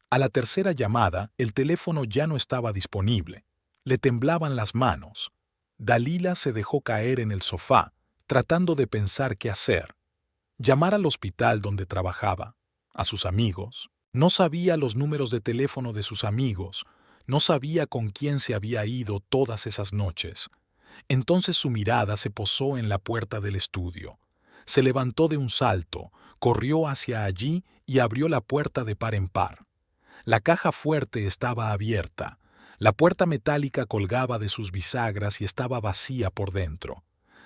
A la tercera llamada, el teléfono ya no estaba disponible. Le temblaban las manos. Dalila se dejó caer en el sofá, tratando de pensar qué hacer. Llamar al hospital donde trabajaba, a sus amigos. No sabía los números de teléfono de sus amigos, no sabía con quién se había ido todas esas noches. Entonces su mirada se posó en la puerta del estudio. Se levantó de un salto, corrió hacia allí y abrió la puerta de par en par. La caja fuerte estaba abierta. La puerta metálica colgaba de sus bisagras y estaba vacía por dentro.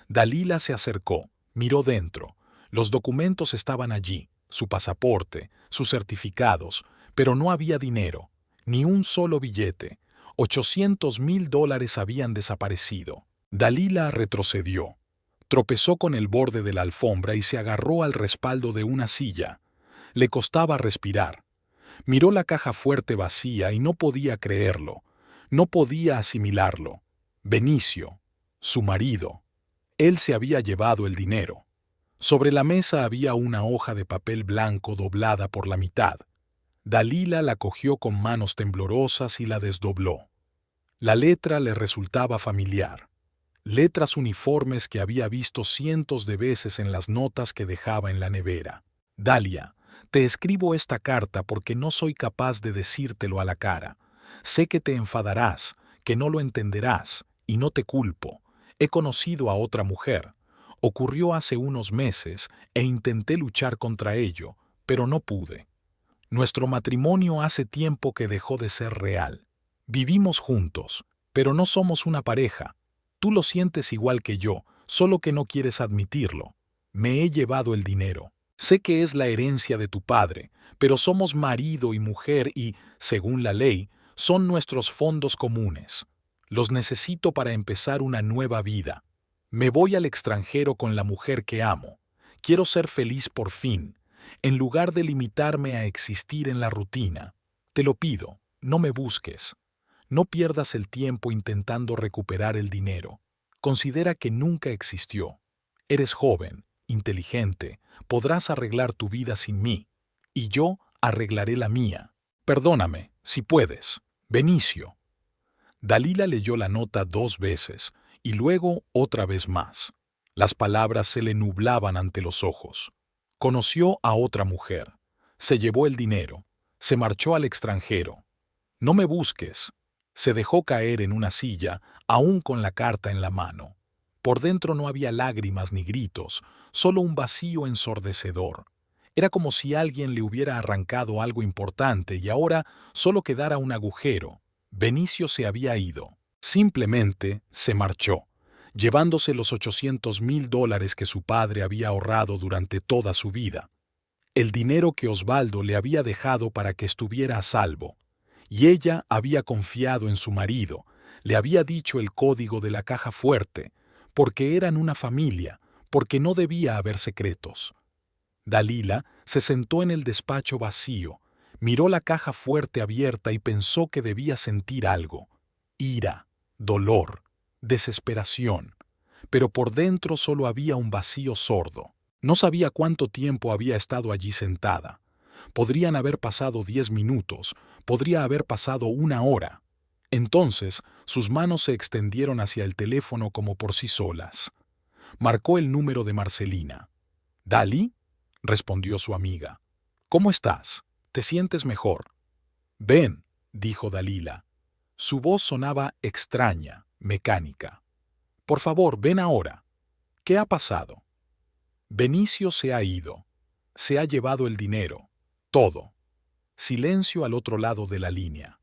Dalila se acercó, miró dentro. Los documentos estaban allí, su pasaporte, sus certificados, pero no había dinero, ni un solo billete. $800,000 habían desaparecido. Dalila retrocedió. Tropezó con el borde de la alfombra y se agarró al respaldo de una silla. Le costaba respirar. Miró la caja fuerte vacía y no podía creerlo. No podía asimilarlo. Benicio, su marido. Él se había llevado el dinero. Sobre la mesa había una hoja de papel blanco doblada por la mitad. Dalila la cogió con manos temblorosas y la desdobló. La letra le resultaba familiar. Letras uniformes que había visto cientos de veces en las notas que dejaba en la nevera. Dalia, te escribo esta carta porque no soy capaz de decírtelo a la cara. Sé que te enfadarás, que no lo entenderás, y no te culpo. He conocido a otra mujer. Ocurrió hace unos meses e intenté luchar contra ello, pero no pude. Nuestro matrimonio hace tiempo que dejó de ser real. Vivimos juntos, pero no somos una pareja. Tú lo sientes igual que yo, solo que no quieres admitirlo. Me he llevado el dinero. Sé que es la herencia de tu padre, pero somos marido y mujer y, según la ley, son nuestros fondos comunes. Los necesito para empezar una nueva vida. Me voy al extranjero con la mujer que amo. Quiero ser feliz por fin, en lugar de limitarme a existir en la rutina. Te lo pido, no me busques. No pierdas el tiempo intentando recuperar el dinero. Considera que nunca existió. Eres joven, inteligente, podrás arreglar tu vida sin mí, y yo arreglaré la mía. Perdóname, si puedes. Benicio. Dalila leyó la nota 2 veces, y luego otra vez más. Las palabras se le nublaban ante los ojos. Conoció a otra mujer. Se llevó el dinero. Se marchó al extranjero. No me busques. Se dejó caer en una silla, aún con la carta en la mano. Por dentro no había lágrimas ni gritos, solo un vacío ensordecedor. Era como si alguien le hubiera arrancado algo importante y ahora solo quedara un agujero. Benicio se había ido. Simplemente se marchó, llevándose los $800,000 que su padre había ahorrado durante toda su vida. El dinero que Osvaldo le había dejado para que estuviera a salvo. Y ella había confiado en su marido, le había dicho el código de la caja fuerte, porque eran una familia, porque no debía haber secretos. Dalila se sentó en el despacho vacío, miró la caja fuerte abierta y pensó que debía sentir algo: ira, dolor, desesperación. Pero por dentro solo había un vacío sordo. No sabía cuánto tiempo había estado allí sentada. Podrían haber pasado 10 minutos, podría haber pasado 1 hora. Entonces, sus manos se extendieron hacia el teléfono como por sí solas. Marcó el número de Marcelina. «¿Dali?», respondió su amiga. «¿Cómo estás? ¿Te sientes mejor?». «Ven», dijo Dalila. Su voz sonaba extraña, mecánica. «Por favor, ven ahora». «¿Qué ha pasado?». «Benicio se ha ido. Se ha llevado el dinero. Todo». Silencio al otro lado de la línea.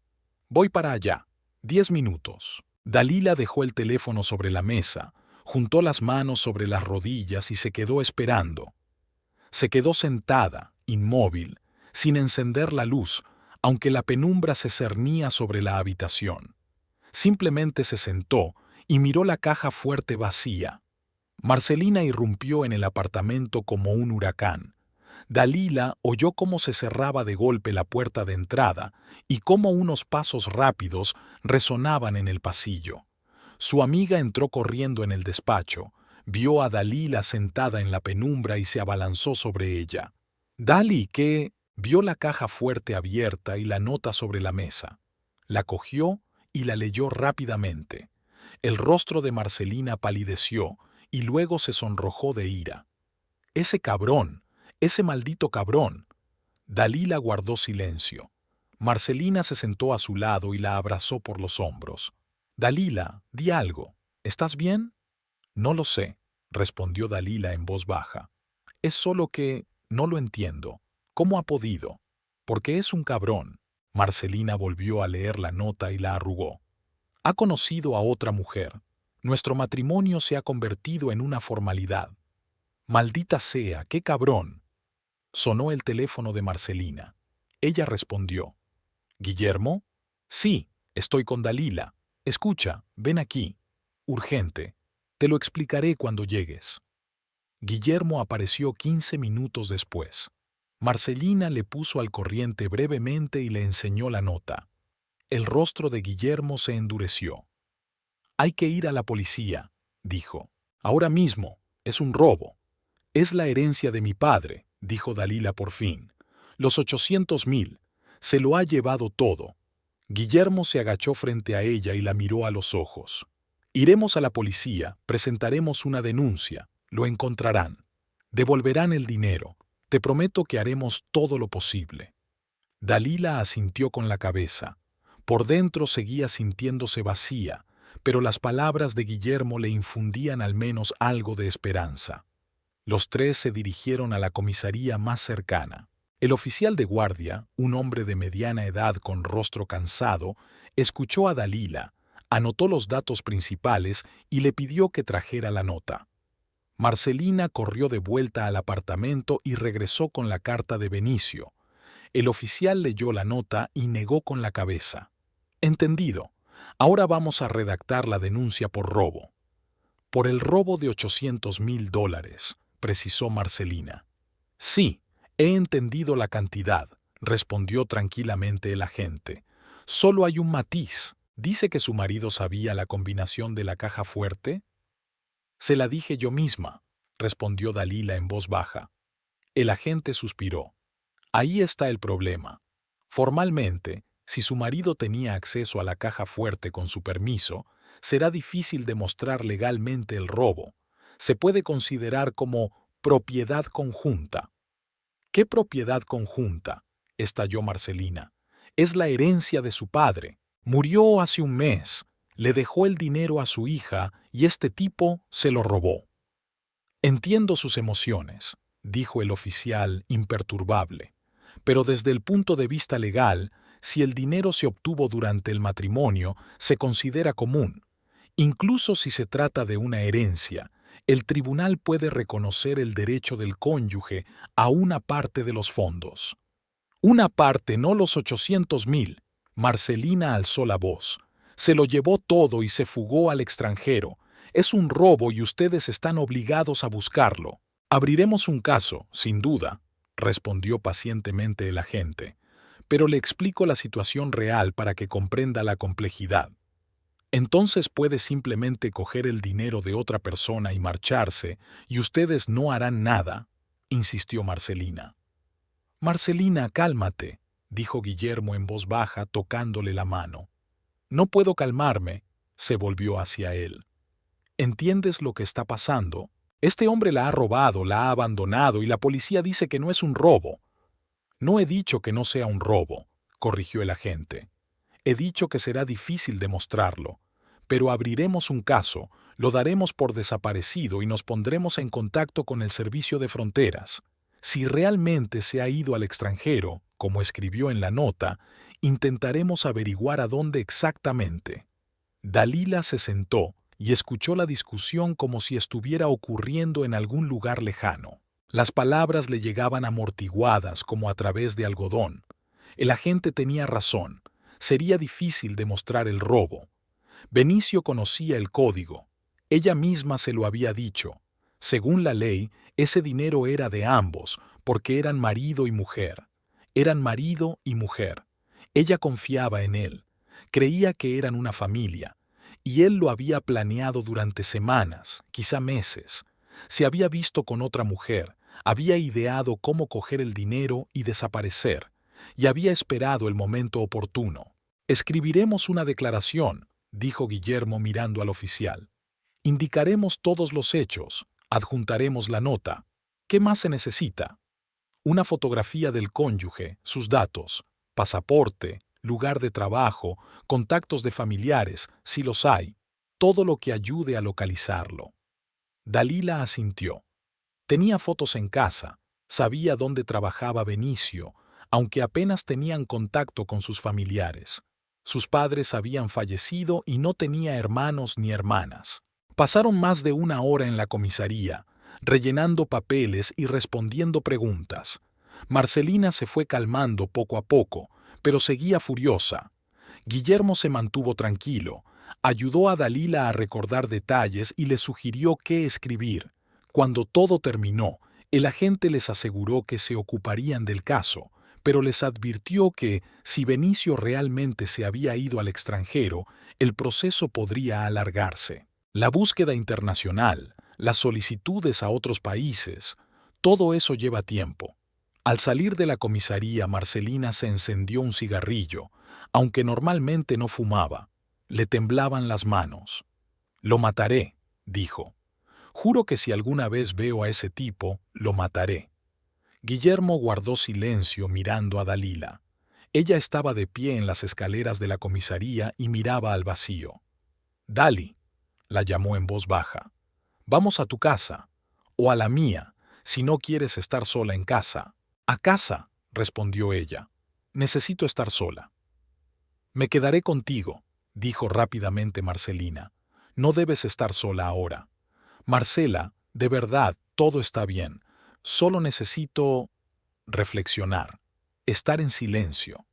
«Voy para allá. 10 minutos». Dalila dejó el teléfono sobre la mesa, juntó las manos sobre las rodillas y se quedó esperando. Se quedó sentada, inmóvil, sin encender la luz, aunque la penumbra se cernía sobre la habitación. Simplemente se sentó y miró la caja fuerte vacía. Marcelina irrumpió en el apartamento como un huracán. Dalila oyó cómo se cerraba de golpe la puerta de entrada y cómo unos pasos rápidos resonaban en el pasillo. Su amiga entró corriendo en el despacho, vio a Dalila sentada en la penumbra y se abalanzó sobre ella. «Dali, ¿qué?». Vio la caja fuerte abierta y la nota sobre la mesa. La cogió y la leyó rápidamente. El rostro de Marcelina palideció y luego se sonrojó de ira. «Ese cabrón, ese maldito cabrón». Dalila guardó silencio. Marcelina se sentó a su lado y la abrazó por los hombros. «Dalila, di algo. ¿Estás bien?». «No lo sé», respondió Dalila en voz baja. «Es solo que no lo entiendo. ¿Cómo ha podido?». «Porque es un cabrón». Marcelina volvió a leer la nota y la arrugó. «Ha conocido a otra mujer. Nuestro matrimonio se ha convertido en una formalidad». «Maldita sea, qué cabrón». Sonó el teléfono de Marcelina. Ella respondió. «¿Guillermo?». «Sí, estoy con Dalila. Escucha, ven aquí. Urgente. Te lo explicaré cuando llegues». Guillermo apareció 15 minutos después. Marcelina le puso al corriente brevemente y le enseñó la nota. El rostro de Guillermo se endureció. «Hay que ir a la policía», dijo. «Ahora mismo. Es un robo». «Es la herencia de mi padre», dijo Dalila por fin. «Los 800.000. Se lo ha llevado todo». Guillermo se agachó frente a ella y la miró a los ojos. «Iremos a la policía, presentaremos una denuncia, lo encontrarán. Devolverán el dinero. Te prometo que haremos todo lo posible». Dalila asintió con la cabeza. Por dentro seguía sintiéndose vacía, pero las palabras de Guillermo le infundían al menos algo de esperanza. Los tres se dirigieron a la comisaría más cercana. El oficial de guardia, un hombre de mediana edad con rostro cansado, escuchó a Dalila, anotó los datos principales y le pidió que trajera la nota. Marcelina corrió de vuelta al apartamento y regresó con la carta de Benicio. El oficial leyó la nota y negó con la cabeza. «Entendido. Ahora vamos a redactar la denuncia por robo». «Por el robo de $800.000, precisó Marcelina. «Sí, he entendido la cantidad», respondió tranquilamente el agente. «Solo hay un matiz. ¿Dice que su marido sabía la combinación de la caja fuerte?». «Se la dije yo misma», respondió Dalila en voz baja. El agente suspiró. «Ahí está el problema. Formalmente, si su marido tenía acceso a la caja fuerte con su permiso, será difícil demostrar legalmente el robo. Se puede considerar como propiedad conjunta». «¿Qué propiedad conjunta?», estalló Marcelina. «Es la herencia de su padre. Murió hace un mes. Le dejó el dinero a su hija y este tipo se lo robó». «Entiendo sus emociones», dijo el oficial imperturbable. «Pero desde el punto de vista legal, si el dinero se obtuvo durante el matrimonio, se considera común. Incluso si se trata de una herencia, el tribunal puede reconocer el derecho del cónyuge a una parte de los fondos». «Una parte, no los 800.000. Marcelina alzó la voz. «Se lo llevó todo y se fugó al extranjero. Es un robo y ustedes están obligados a buscarlo». Abriremos un caso, sin duda, respondió pacientemente el agente, pero le explico la situación real para que comprenda la complejidad. Entonces puede simplemente coger el dinero de otra persona y marcharse, y ustedes no harán nada, insistió Marcelina. Marcelina, cálmate, dijo Guillermo en voz baja, tocándole la mano. No puedo calmarme, se volvió hacia él. ¿Entiendes lo que está pasando? Este hombre la ha robado, la ha abandonado y la policía dice que no es un robo. No he dicho que no sea un robo, corrigió el agente. He dicho que será difícil demostrarlo, pero abriremos un caso, lo daremos por desaparecido y nos pondremos en contacto con el Servicio de Fronteras. Si realmente se ha ido al extranjero, como escribió en la nota, intentaremos averiguar a dónde exactamente. Dalila se sentó y escuchó la discusión como si estuviera ocurriendo en algún lugar lejano. Las palabras le llegaban amortiguadas como a través de algodón. El agente tenía razón. Sería difícil demostrar el robo. Benicio conocía el código. Ella misma se lo había dicho. Según la ley, ese dinero era de ambos, porque eran marido y mujer. Eran marido y mujer. Ella confiaba en él. Creía que eran una familia. Y él lo había planeado durante semanas, quizá meses. Se había visto con otra mujer, había ideado cómo coger el dinero y desaparecer, y había esperado el momento oportuno. Escribiremos una declaración, dijo Guillermo mirando al oficial. Indicaremos todos los hechos, adjuntaremos la nota. ¿Qué más se necesita? Una fotografía del cónyuge, sus datos, pasaporte, lugar de trabajo, contactos de familiares, si los hay, todo lo que ayude a localizarlo. Dalila asintió. Tenía fotos en casa, sabía dónde trabajaba Benicio, aunque apenas tenían contacto con sus familiares. Sus padres habían fallecido y no tenía hermanos ni hermanas. Pasaron más de una hora en la comisaría, rellenando papeles y respondiendo preguntas. Marcelina se fue calmando poco a poco, pero seguía furiosa. Guillermo se mantuvo tranquilo, ayudó a Dalila a recordar detalles y le sugirió qué escribir. Cuando todo terminó, el agente les aseguró que se ocuparían del caso, pero les advirtió que, si Benicio realmente se había ido al extranjero, el proceso podría alargarse. La búsqueda internacional, las solicitudes a otros países, todo eso lleva tiempo. Al salir de la comisaría, Marcelina se encendió un cigarrillo, aunque normalmente no fumaba. Le temblaban las manos. «Lo mataré», dijo. «Juro que si alguna vez veo a ese tipo, lo mataré». Guillermo guardó silencio mirando a Dalila. Ella estaba de pie en las escaleras de la comisaría y miraba al vacío. «Dali», la llamó en voz baja. «Vamos a tu casa, o a la mía, si no quieres estar sola en casa». «A casa», respondió ella. «Necesito estar sola». «Me quedaré contigo», dijo rápidamente Marcelina. «No debes estar sola ahora». «Marcela, de verdad, todo está bien. Solo necesito reflexionar, estar en silencio».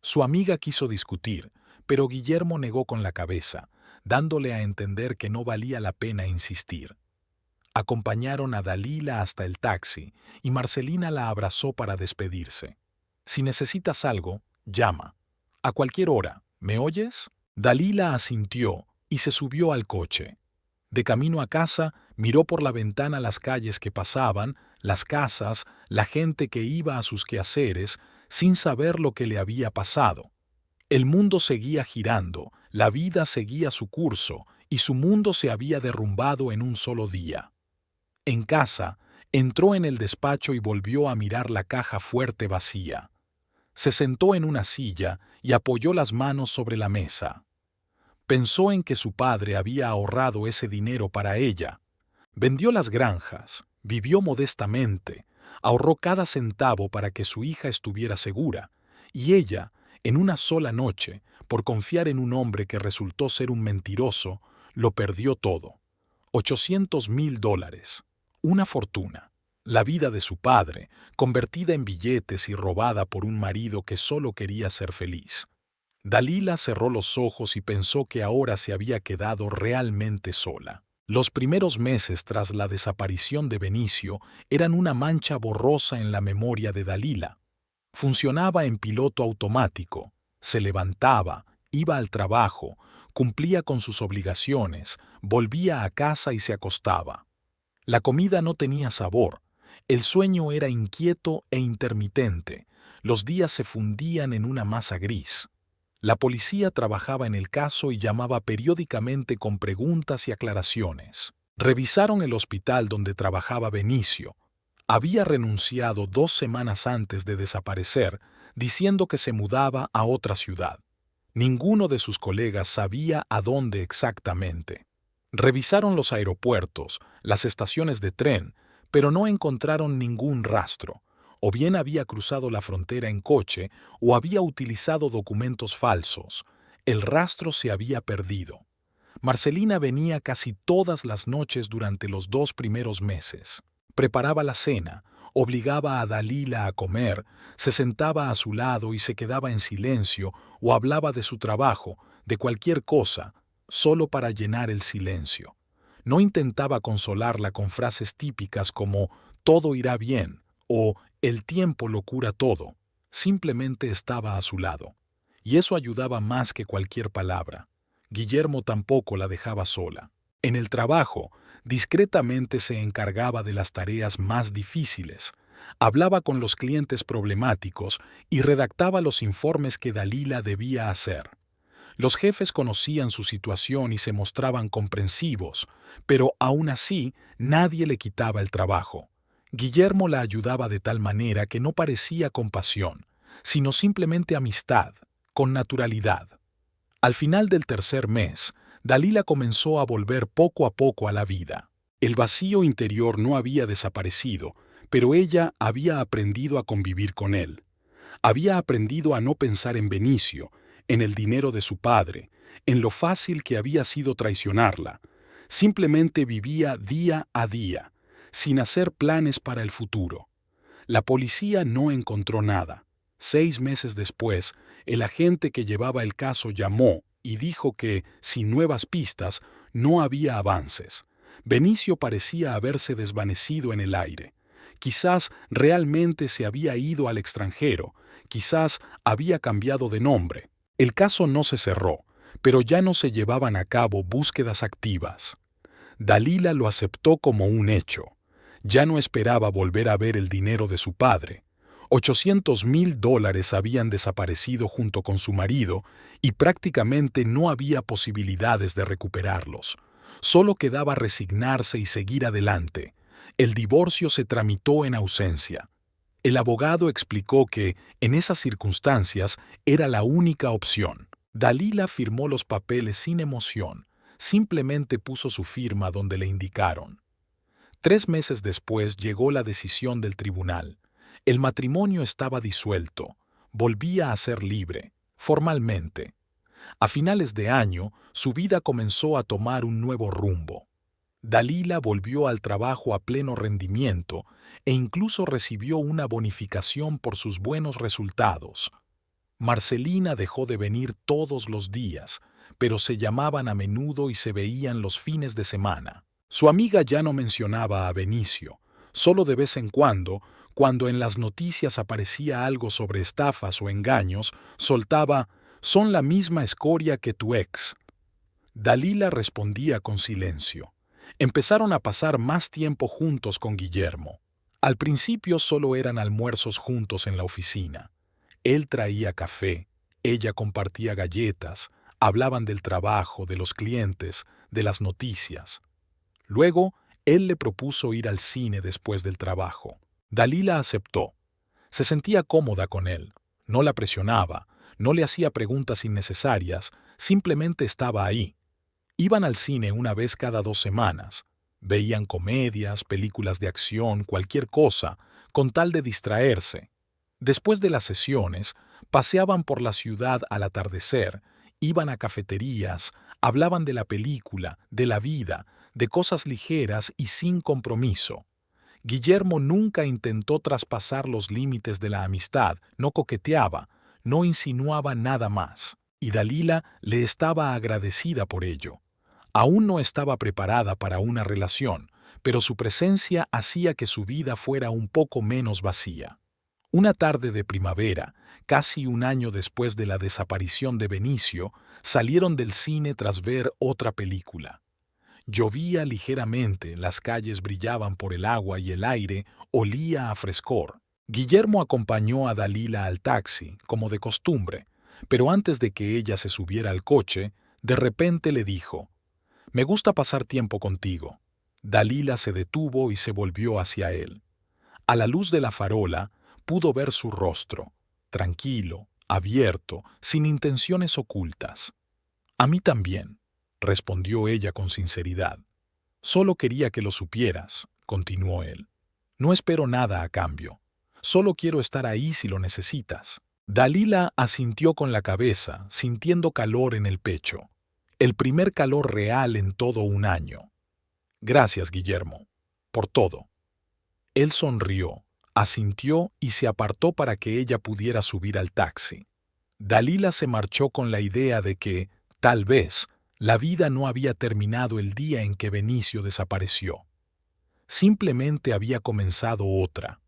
Su amiga quiso discutir, pero Guillermo negó con la cabeza, dándole a entender que no valía la pena insistir. Acompañaron a Dalila hasta el taxi y Marcelina la abrazó para despedirse. «Si necesitas algo, llama. A cualquier hora, ¿me oyes?» Dalila asintió y se subió al coche. De camino a casa, miró por la ventana las calles que pasaban, las casas, la gente que iba a sus quehaceres, sin saber lo que le había pasado. El mundo seguía girando, la vida seguía su curso, y su mundo se había derrumbado en un solo día. En casa, entró en el despacho y volvió a mirar la caja fuerte vacía. Se sentó en una silla y apoyó las manos sobre la mesa. Pensó en que su padre había ahorrado ese dinero para ella. Vendió las granjas, vivió modestamente, ahorró cada centavo para que su hija estuviera segura, y ella, en una sola noche, por confiar en un hombre que resultó ser un mentiroso, lo perdió todo. $800,000. Una fortuna. La vida de su padre, convertida en billetes y robada por un marido que solo quería ser feliz. Dalila cerró los ojos y pensó que ahora se había quedado realmente sola. Los primeros meses tras la desaparición de Benicio eran una mancha borrosa en la memoria de Dalila. Funcionaba en piloto automático, se levantaba, iba al trabajo, cumplía con sus obligaciones, volvía a casa y se acostaba. La comida no tenía sabor, el sueño era inquieto e intermitente, los días se fundían en una masa gris. La policía trabajaba en el caso y llamaba periódicamente con preguntas y aclaraciones. Revisaron el hospital donde trabajaba Benicio. Había renunciado 2 semanas antes de desaparecer, diciendo que se mudaba a otra ciudad. Ninguno de sus colegas sabía a dónde exactamente. Revisaron los aeropuertos, las estaciones de tren, pero no encontraron ningún rastro. O bien había cruzado la frontera en coche o había utilizado documentos falsos. El rastro se había perdido. Marcelina venía casi todas las noches durante los 2 primeros meses. Preparaba la cena, obligaba a Dalila a comer, se sentaba a su lado y se quedaba en silencio o hablaba de su trabajo, de cualquier cosa, solo para llenar el silencio. No intentaba consolarla con frases típicas como «todo irá bien» o «el tiempo lo cura todo». Simplemente estaba a su lado. Y eso ayudaba más que cualquier palabra. Guillermo tampoco la dejaba sola. En el trabajo, discretamente se encargaba de las tareas más difíciles. Hablaba con los clientes problemáticos y redactaba los informes que Dalila debía hacer. Los jefes conocían su situación y se mostraban comprensivos, pero aún así nadie le quitaba el trabajo. Guillermo la ayudaba de tal manera que no parecía compasión, sino simplemente amistad, con naturalidad. Al final del tercer mes, Dalila comenzó a volver poco a poco a la vida. El vacío interior no había desaparecido, pero ella había aprendido a convivir con él. Había aprendido a no pensar en Benicio, en el dinero de su padre, en lo fácil que había sido traicionarla. Simplemente vivía día a día, sin hacer planes para el futuro. La policía no encontró nada. 6 meses después, el agente que llevaba el caso llamó y dijo que, sin nuevas pistas, no había avances. Benicio parecía haberse desvanecido en el aire. Quizás realmente se había ido al extranjero, quizás había cambiado de nombre. El caso no se cerró, pero ya no se llevaban a cabo búsquedas activas. Dalila lo aceptó como un hecho. Ya no esperaba volver a ver el dinero de su padre. $800,000 habían desaparecido junto con su marido y prácticamente no había posibilidades de recuperarlos. Solo quedaba resignarse y seguir adelante. El divorcio se tramitó en ausencia. El abogado explicó que, en esas circunstancias, era la única opción. Dalila firmó los papeles sin emoción, simplemente puso su firma donde le indicaron. 3 meses después llegó la decisión del tribunal. El matrimonio estaba disuelto, volvía a ser libre, formalmente. A finales de año, su vida comenzó a tomar un nuevo rumbo. Dalila volvió al trabajo a pleno rendimiento e incluso recibió una bonificación por sus buenos resultados. Marcelina dejó de venir todos los días, pero se llamaban a menudo y se veían los fines de semana. Su amiga ya no mencionaba a Benicio, solo de vez en cuando en las noticias aparecía algo sobre estafas o engaños, soltaba «son la misma escoria que tu ex». Dalila respondía con silencio. Empezaron a pasar más tiempo juntos con Guillermo. Al principio solo eran almuerzos juntos en la oficina. Él traía café, ella compartía galletas, hablaban del trabajo, de los clientes, de las noticias. Luego, él le propuso ir al cine después del trabajo. Dalila aceptó. Se sentía cómoda con él. No la presionaba, no le hacía preguntas innecesarias, simplemente estaba ahí. Iban al cine una vez cada 2 semanas. Veían comedias, películas de acción, cualquier cosa, con tal de distraerse. Después de las sesiones, paseaban por la ciudad al atardecer, iban a cafeterías, hablaban de la película, de la vida, de cosas ligeras y sin compromiso. Guillermo nunca intentó traspasar los límites de la amistad, no coqueteaba, no insinuaba nada más, y Dalila le estaba agradecida por ello. Aún no estaba preparada para una relación, pero su presencia hacía que su vida fuera un poco menos vacía. Una tarde de primavera, casi un año después de la desaparición de Benicio, salieron del cine tras ver otra película. Llovía ligeramente, las calles brillaban por el agua y el aire olía a frescor. Guillermo acompañó a Dalila al taxi, como de costumbre, pero antes de que ella se subiera al coche, de repente le dijo: «Me gusta pasar tiempo contigo». Dalila se detuvo y se volvió hacia él. A la luz de la farola, pudo ver su rostro, tranquilo, abierto, sin intenciones ocultas. «A mí también», respondió ella con sinceridad. «Solo quería que lo supieras», continuó él. «No espero nada a cambio. Solo quiero estar ahí si lo necesitas». Dalila asintió con la cabeza, sintiendo calor en el pecho. El primer calor real en todo un año. «Gracias, Guillermo, por todo». Él sonrió, asintió y se apartó para que ella pudiera subir al taxi. Dalila se marchó con la idea de que, tal vez, la vida no había terminado el día en que Benicio desapareció. Simplemente había comenzado otra.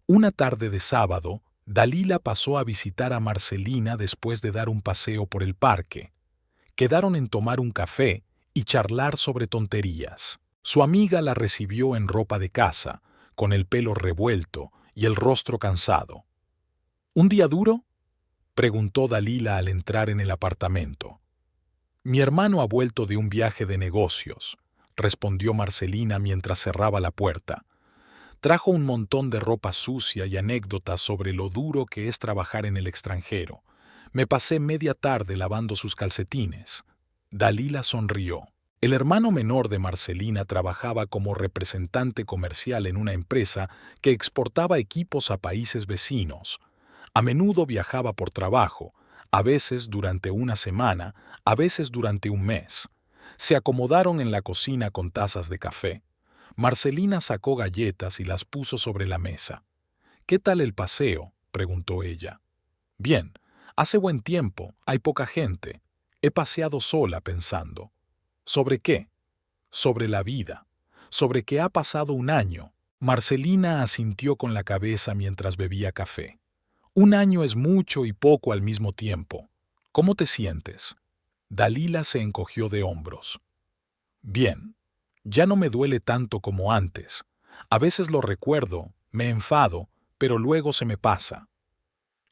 Una tarde de sábado, Dalila pasó a visitar a Marcelina después de dar un paseo por el parque. Quedaron en tomar un café y charlar sobre tonterías. Su amiga la recibió en ropa de casa, con el pelo revuelto y el rostro cansado. «¿Un día duro?», preguntó Dalila al entrar en el apartamento. «Mi hermano ha vuelto de un viaje de negocios», respondió Marcelina mientras cerraba la puerta. «Trajo un montón de ropa sucia y anécdotas sobre lo duro que es trabajar en el extranjero. Me pasé media tarde lavando sus calcetines». Dalila sonrió. El hermano menor de Marcelina trabajaba como representante comercial en una empresa que exportaba equipos a países vecinos. A menudo viajaba por trabajo, a veces durante una semana, a veces durante un mes. Se acomodaron en la cocina con tazas de café. Marcelina sacó galletas y las puso sobre la mesa. «¿Qué tal el paseo?», preguntó ella. «Bien, hace buen tiempo, hay poca gente. He paseado sola pensando». «¿Sobre qué?». «Sobre la vida. Sobre que ha pasado un año». Marcelina asintió con la cabeza mientras bebía café. «Un año es mucho y poco al mismo tiempo. ¿Cómo te sientes?». Dalila se encogió de hombros. «Bien. Ya no me duele tanto como antes. A veces lo recuerdo, me enfado, pero luego se me pasa».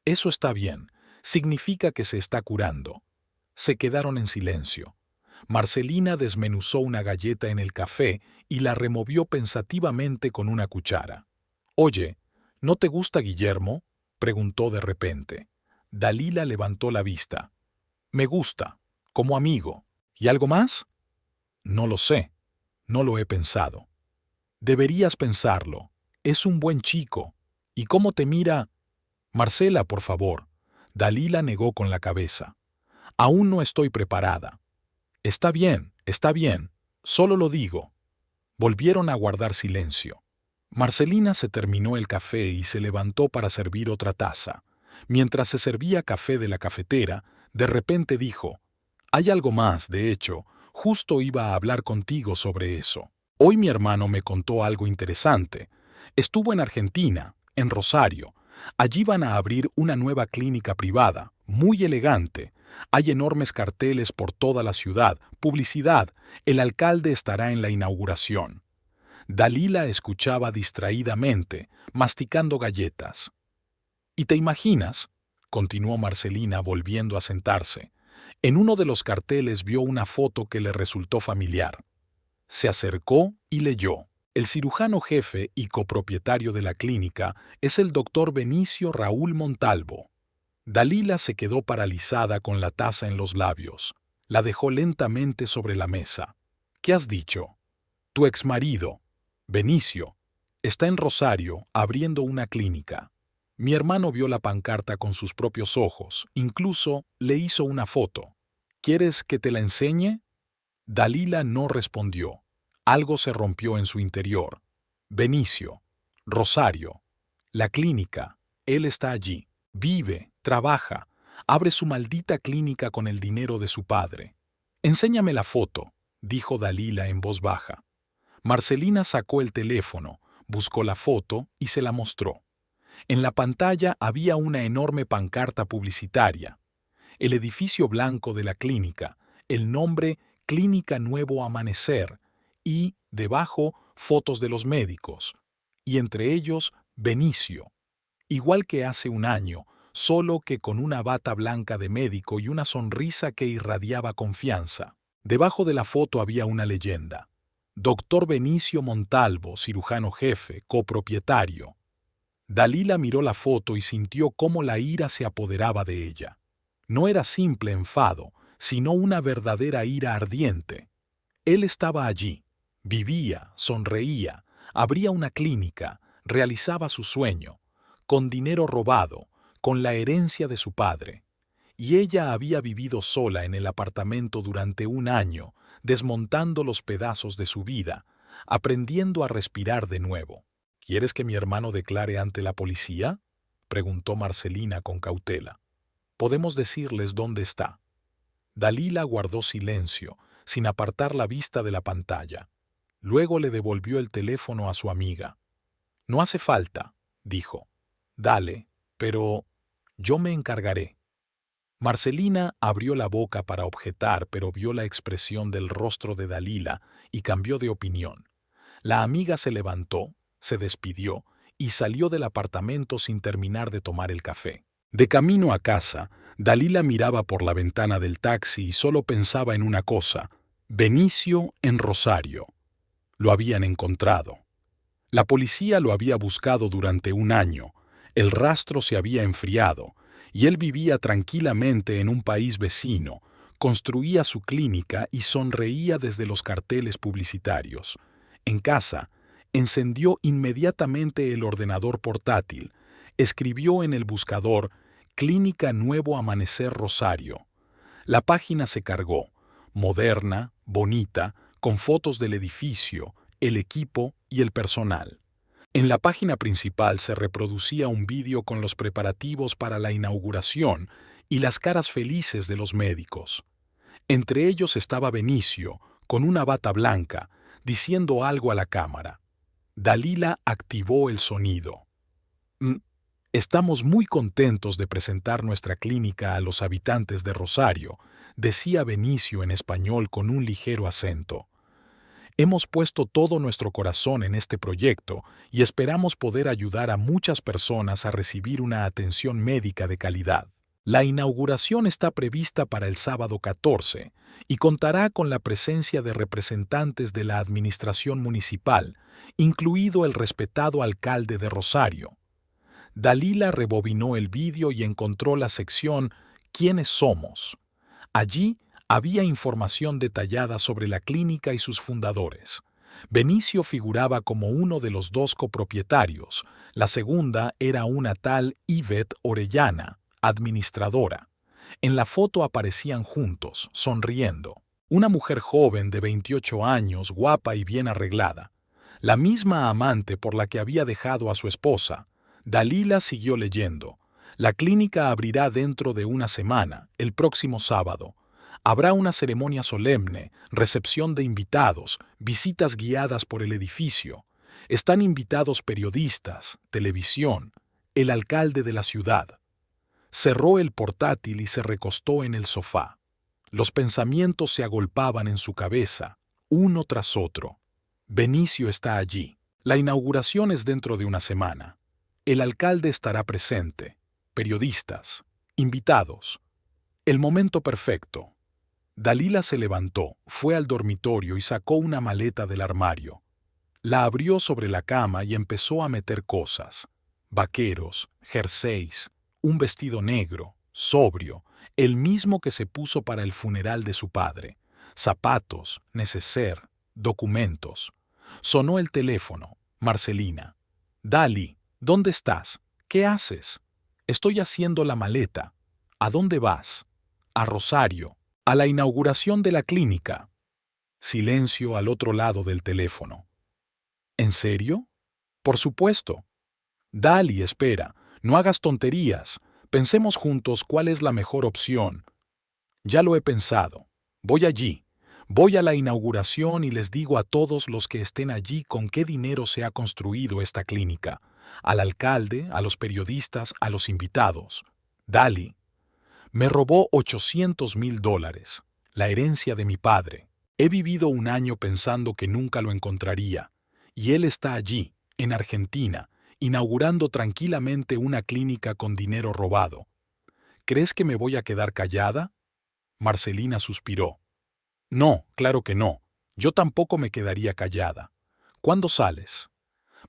«Eso está bien. Significa que se está curando». Se quedaron en silencio. Marcelina desmenuzó una galleta en el café y la removió pensativamente con una cuchara. «Oye, ¿no te gusta Guillermo?», preguntó de repente. Dalila levantó la vista. «Me gusta, como amigo. ¿Y algo más?». «No lo sé. No lo he pensado». «Deberías pensarlo. Es un buen chico. ¿Y cómo te mira?». «Marcela, por favor». Dalila negó con la cabeza. «Aún no estoy preparada». Está bien, solo lo digo». Volvieron a guardar silencio. Marcelina se terminó el café y se levantó para servir otra taza. Mientras se servía café de la cafetera, de repente dijo: «Hay algo más, de hecho, justo iba a hablar contigo sobre eso. Hoy mi hermano me contó algo interesante. Estuvo en Argentina, en Rosario. Allí van a abrir una nueva clínica privada, muy elegante. Hay enormes carteles por toda la ciudad, publicidad. El alcalde estará en la inauguración». Dalila escuchaba distraídamente, masticando galletas. «¿Y te imaginas?», continuó Marcelina volviendo a sentarse. En uno de los carteles vio una foto que le resultó familiar. Se acercó y leyó. El cirujano jefe y copropietario de la clínica es el doctor Benicio Raúl Montalvo. Dalila se quedó paralizada con la taza en los labios. La dejó lentamente sobre la mesa. «¿Qué has dicho?». «Tu exmarido, Benicio, está en Rosario abriendo una clínica. Mi hermano vio la pancarta con sus propios ojos, incluso le hizo una foto. ¿Quieres que te la enseñe?». Dalila no respondió. Algo se rompió en su interior. Benicio, Rosario, la clínica, él está allí, vive, trabaja, abre su maldita clínica con el dinero de su padre. «Enséñame la foto», dijo Dalila en voz baja. Marcelina sacó el teléfono, buscó la foto y se la mostró. En la pantalla había una enorme pancarta publicitaria. El edificio blanco de la clínica, el nombre Clínica Nuevo Amanecer y, debajo, fotos de los médicos. Y entre ellos, Benicio. Igual que hace un año, solo que con una bata blanca de médico y una sonrisa que irradiaba confianza. Debajo de la foto había una leyenda. Doctor Benicio Montalvo, cirujano jefe, copropietario. Dalila miró la foto y sintió cómo la ira se apoderaba de ella. No era simple enfado, sino una verdadera ira ardiente. Él estaba allí, vivía, sonreía, abría una clínica, realizaba su sueño, con dinero robado, con la herencia de su padre. Y ella había vivido sola en el apartamento durante un año, desmontando los pedazos de su vida, aprendiendo a respirar de nuevo. ¿Quieres que mi hermano declare ante la policía?, preguntó Marcelina con cautela. Podemos decirles dónde está. Dalila guardó silencio, sin apartar la vista de la pantalla. Luego le devolvió el teléfono a su amiga. No hace falta, dijo. Dale, pero yo me encargaré. Marcelina abrió la boca para objetar, pero vio la expresión del rostro de Dalila y cambió de opinión. La amiga se levantó, se despidió y salió del apartamento sin terminar de tomar el café. De camino a casa, Dalila miraba por la ventana del taxi y solo pensaba en una cosa: Benicio en Rosario. Lo habían encontrado. La policía lo había buscado durante un año, el rastro se había enfriado, y él vivía tranquilamente en un país vecino, construía su clínica y sonreía desde los carteles publicitarios. En casa, encendió inmediatamente el ordenador portátil, escribió en el buscador Clínica Nuevo Amanecer Rosario. La página se cargó, moderna, bonita, con fotos del edificio, el equipo y el personal. En la página principal se reproducía un vídeo con los preparativos para la inauguración y las caras felices de los médicos. Entre ellos estaba Benicio, con una bata blanca, diciendo algo a la cámara. Dalila activó el sonido. Estamos muy contentos de presentar nuestra clínica a los habitantes de Rosario, decía Benicio en español con un ligero acento. Hemos puesto todo nuestro corazón en este proyecto y esperamos poder ayudar a muchas personas a recibir una atención médica de calidad. La inauguración está prevista para el sábado 14 y contará con la presencia de representantes de la administración municipal, incluido el respetado alcalde de Rosario. Dalila rebobinó el vídeo y encontró la sección ¿Quiénes somos? Allí había información detallada sobre la clínica y sus fundadores. Benicio figuraba como uno de los dos copropietarios. La segunda era una tal Ivette Orellana, administradora. En la foto aparecían juntos, sonriendo. Una mujer joven de 28 años, guapa y bien arreglada. La misma amante por la que había dejado a su esposa. Dalila siguió leyendo. La clínica abrirá dentro de una semana, el próximo sábado. Habrá una ceremonia solemne, recepción de invitados, visitas guiadas por el edificio. Están invitados periodistas, televisión, el alcalde de la ciudad. Cerró el portátil y se recostó en el sofá. Los pensamientos se agolpaban en su cabeza, uno tras otro. Benicio está allí. La inauguración es dentro de una semana. El alcalde estará presente. Periodistas, invitados. El momento perfecto. Dalila se levantó, fue al dormitorio y sacó una maleta del armario. La abrió sobre la cama y empezó a meter cosas. Vaqueros, jerseys, un vestido negro, sobrio, el mismo que se puso para el funeral de su padre. Zapatos, neceser, documentos. Sonó el teléfono. Marcelina. Dali, ¿dónde estás? ¿Qué haces? Estoy haciendo la maleta. ¿A dónde vas? A Rosario. A la inauguración de la clínica. Silencio al otro lado del teléfono. ¿En serio? Por supuesto. Dali, espera, no hagas tonterías. Pensemos juntos cuál es la mejor opción. Ya lo he pensado. Voy allí. Voy a la inauguración y les digo a todos los que estén allí con qué dinero se ha construido esta clínica, al alcalde, a los periodistas, a los invitados. Dali me robó $800,000, la herencia de mi padre. He vivido un año pensando que nunca lo encontraría, y él está allí, en Argentina, inaugurando tranquilamente una clínica con dinero robado. ¿Crees que me voy a quedar callada? Marcelina suspiró. No, claro que no. Yo tampoco me quedaría callada. ¿Cuándo sales?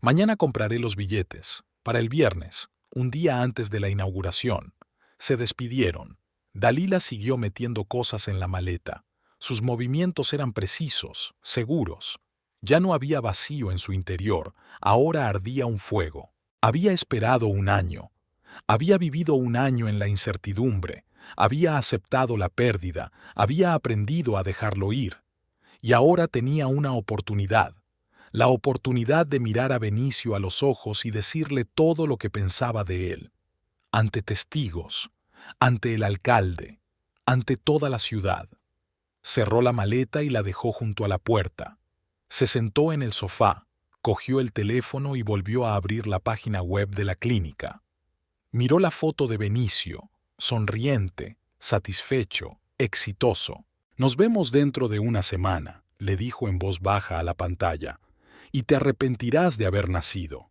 Mañana compraré los billetes, para el viernes, un día antes de la inauguración. Se despidieron. Dalila siguió metiendo cosas en la maleta. Sus movimientos eran precisos, seguros. Ya no había vacío en su interior, ahora ardía un fuego. Había esperado un año. Había vivido un año en la incertidumbre. Había aceptado la pérdida, había aprendido a dejarlo ir. Y ahora tenía una oportunidad. La oportunidad de mirar a Benicio a los ojos y decirle todo lo que pensaba de él. Ante testigos, ante el alcalde, ante toda la ciudad. Cerró la maleta y la dejó junto a la puerta. Se sentó en el sofá, cogió el teléfono y volvió a abrir la página web de la clínica. Miró la foto de Benicio, sonriente, satisfecho, exitoso. Nos vemos dentro de una semana, le dijo en voz baja a la pantalla, y te arrepentirás de haber nacido.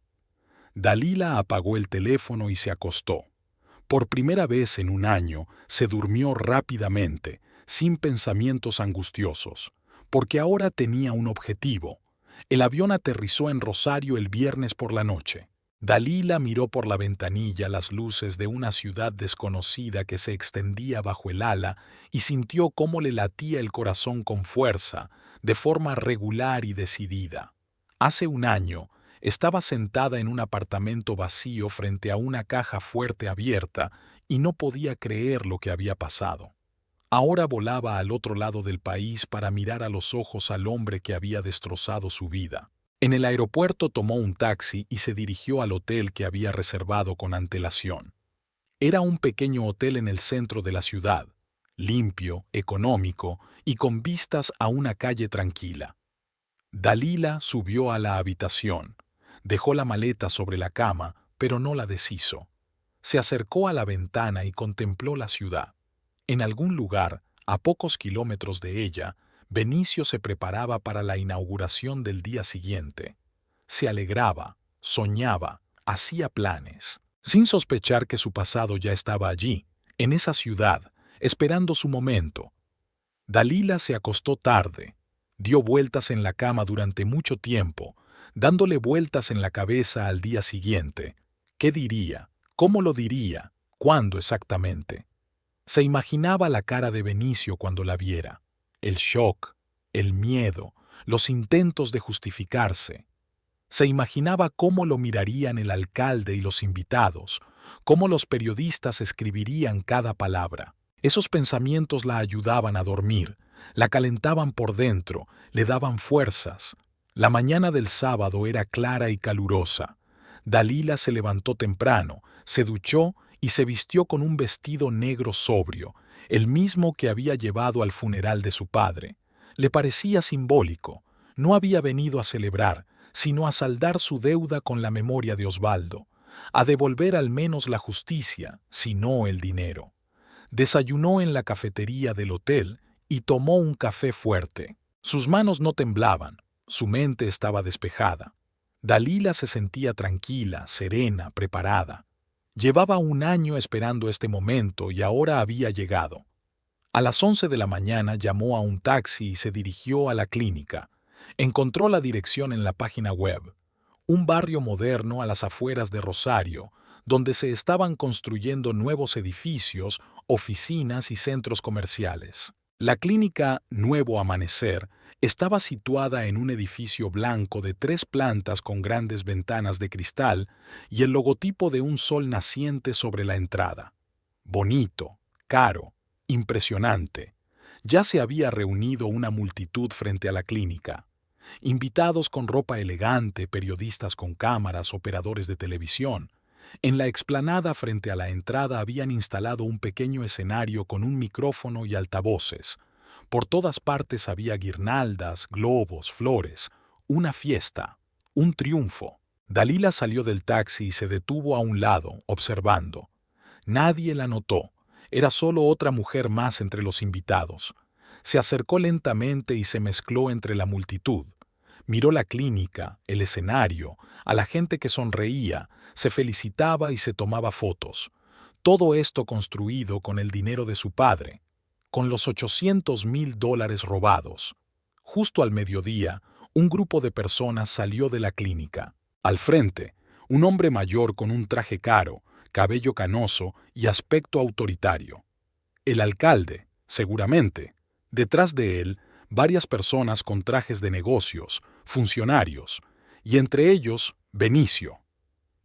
Dalila apagó el teléfono y se acostó. Por primera vez en un año, se durmió rápidamente, sin pensamientos angustiosos, porque ahora tenía un objetivo. El avión aterrizó en Rosario el viernes por la noche. Dalila miró por la ventanilla las luces de una ciudad desconocida que se extendía bajo el ala y sintió cómo le latía el corazón con fuerza, de forma regular y decidida. Hace un año, estaba sentada en un apartamento vacío frente a una caja fuerte abierta y no podía creer lo que había pasado. Ahora volaba al otro lado del país para mirar a los ojos al hombre que había destrozado su vida. En el aeropuerto tomó un taxi y se dirigió al hotel que había reservado con antelación. Era un pequeño hotel en el centro de la ciudad, limpio, económico y con vistas a una calle tranquila. Dalila subió a la habitación, dejó la maleta sobre la cama, pero no la deshizo. Se acercó a la ventana y contempló la ciudad. En algún lugar, a pocos kilómetros de ella, Benicio se preparaba para la inauguración del día siguiente. Se alegraba, soñaba, hacía planes, sin sospechar que su pasado ya estaba allí, en esa ciudad, esperando su momento. Dalila se acostó tarde, dio vueltas en la cama durante mucho tiempo, dándole vueltas en la cabeza al día siguiente. ¿Qué diría? ¿Cómo lo diría? ¿Cuándo exactamente? Se imaginaba la cara de Benicio cuando la viera. El shock, el miedo, los intentos de justificarse. Se imaginaba cómo lo mirarían el alcalde y los invitados, cómo los periodistas escribirían cada palabra. Esos pensamientos la ayudaban a dormir, la calentaban por dentro, le daban fuerzas. La mañana del sábado era clara y calurosa. Dalila se levantó temprano, se duchó y se vistió con un vestido negro sobrio, el mismo que había llevado al funeral de su padre. Le parecía simbólico. No había venido a celebrar, sino a saldar su deuda con la memoria de Osvaldo, a devolver al menos la justicia, si no el dinero. Desayunó en la cafetería del hotel y tomó un café fuerte. Sus manos no temblaban, su mente estaba despejada. Dalila se sentía tranquila, serena, preparada. Llevaba un año esperando este momento y ahora había llegado. A las 11 de la mañana llamó a un taxi y se dirigió a la clínica. Encontró la dirección en la página web. Un barrio moderno a las afueras de Rosario, donde se estaban construyendo nuevos edificios, oficinas y centros comerciales. La clínica Nuevo Amanecer estaba situada en un edificio blanco de 3 plantas con grandes ventanas de cristal y el logotipo de un sol naciente sobre la entrada. Bonito, caro, impresionante. Ya se había reunido una multitud frente a la clínica. Invitados con ropa elegante, periodistas con cámaras, operadores de televisión. En la explanada frente a la entrada habían instalado un pequeño escenario con un micrófono y altavoces. Por todas partes había guirnaldas, globos, flores, una fiesta, un triunfo. Dalila salió del taxi y se detuvo a un lado, observando. Nadie la notó. Era solo otra mujer más entre los invitados. Se acercó lentamente y se mezcló entre la multitud. Miró la clínica, el escenario, a la gente que sonreía, se felicitaba y se tomaba fotos. Todo esto construido con el dinero de su padre, con los $800,000 robados. Justo al mediodía, un grupo de personas salió de la clínica. Al frente, un hombre mayor con un traje caro, cabello canoso y aspecto autoritario. El alcalde, seguramente. Detrás de él, varias personas con trajes de negocios, funcionarios, y entre ellos, Benicio.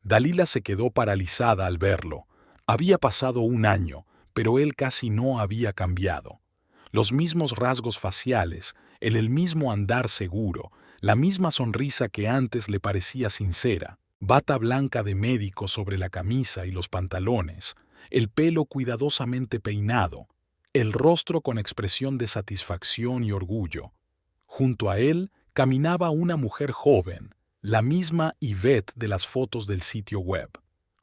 Dalila se quedó paralizada al verlo. Había pasado un año, pero él casi no había cambiado. Los mismos rasgos faciales, el mismo andar seguro, la misma sonrisa que antes le parecía sincera, bata blanca de médico sobre la camisa y los pantalones, el pelo cuidadosamente peinado, el rostro con expresión de satisfacción y orgullo. Junto a él caminaba una mujer joven, la misma Yvette de las fotos del sitio web.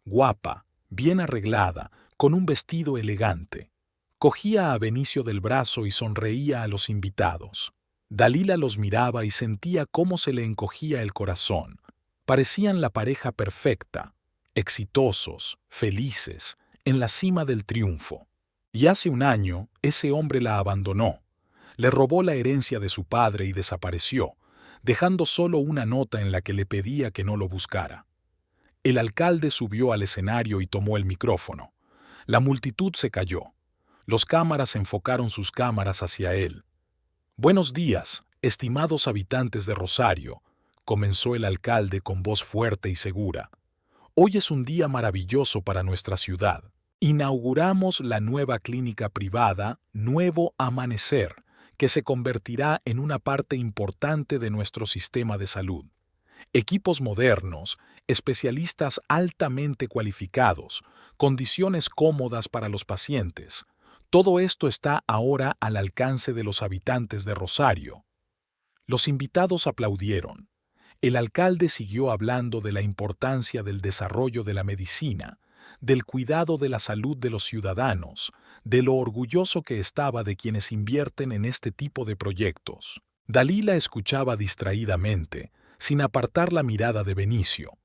Guapa, bien arreglada, con un vestido elegante. Cogía a Benicio del brazo y sonreía a los invitados. Dalila los miraba y sentía cómo se le encogía el corazón. Parecían la pareja perfecta, exitosos, felices, en la cima del triunfo. Y hace un año, ese hombre la abandonó. Le robó la herencia de su padre y desapareció, dejando solo una nota en la que le pedía que no lo buscara. El alcalde subió al escenario y tomó el micrófono. La multitud se calló. Los cámaras enfocaron sus cámaras hacia él. «Buenos días, estimados habitantes de Rosario», comenzó el alcalde con voz fuerte y segura. «Hoy es un día maravilloso para nuestra ciudad. Inauguramos la nueva clínica privada Nuevo Amanecer, que se convertirá en una parte importante de nuestro sistema de salud. Equipos modernos, especialistas altamente cualificados, condiciones cómodas para los pacientes. Todo esto está ahora al alcance de los habitantes de Rosario». Los invitados aplaudieron. El alcalde siguió hablando de la importancia del desarrollo de la medicina, del cuidado de la salud de los ciudadanos, de lo orgulloso que estaba de quienes invierten en este tipo de proyectos. Dalila escuchaba distraídamente, sin apartar la mirada de Benicio.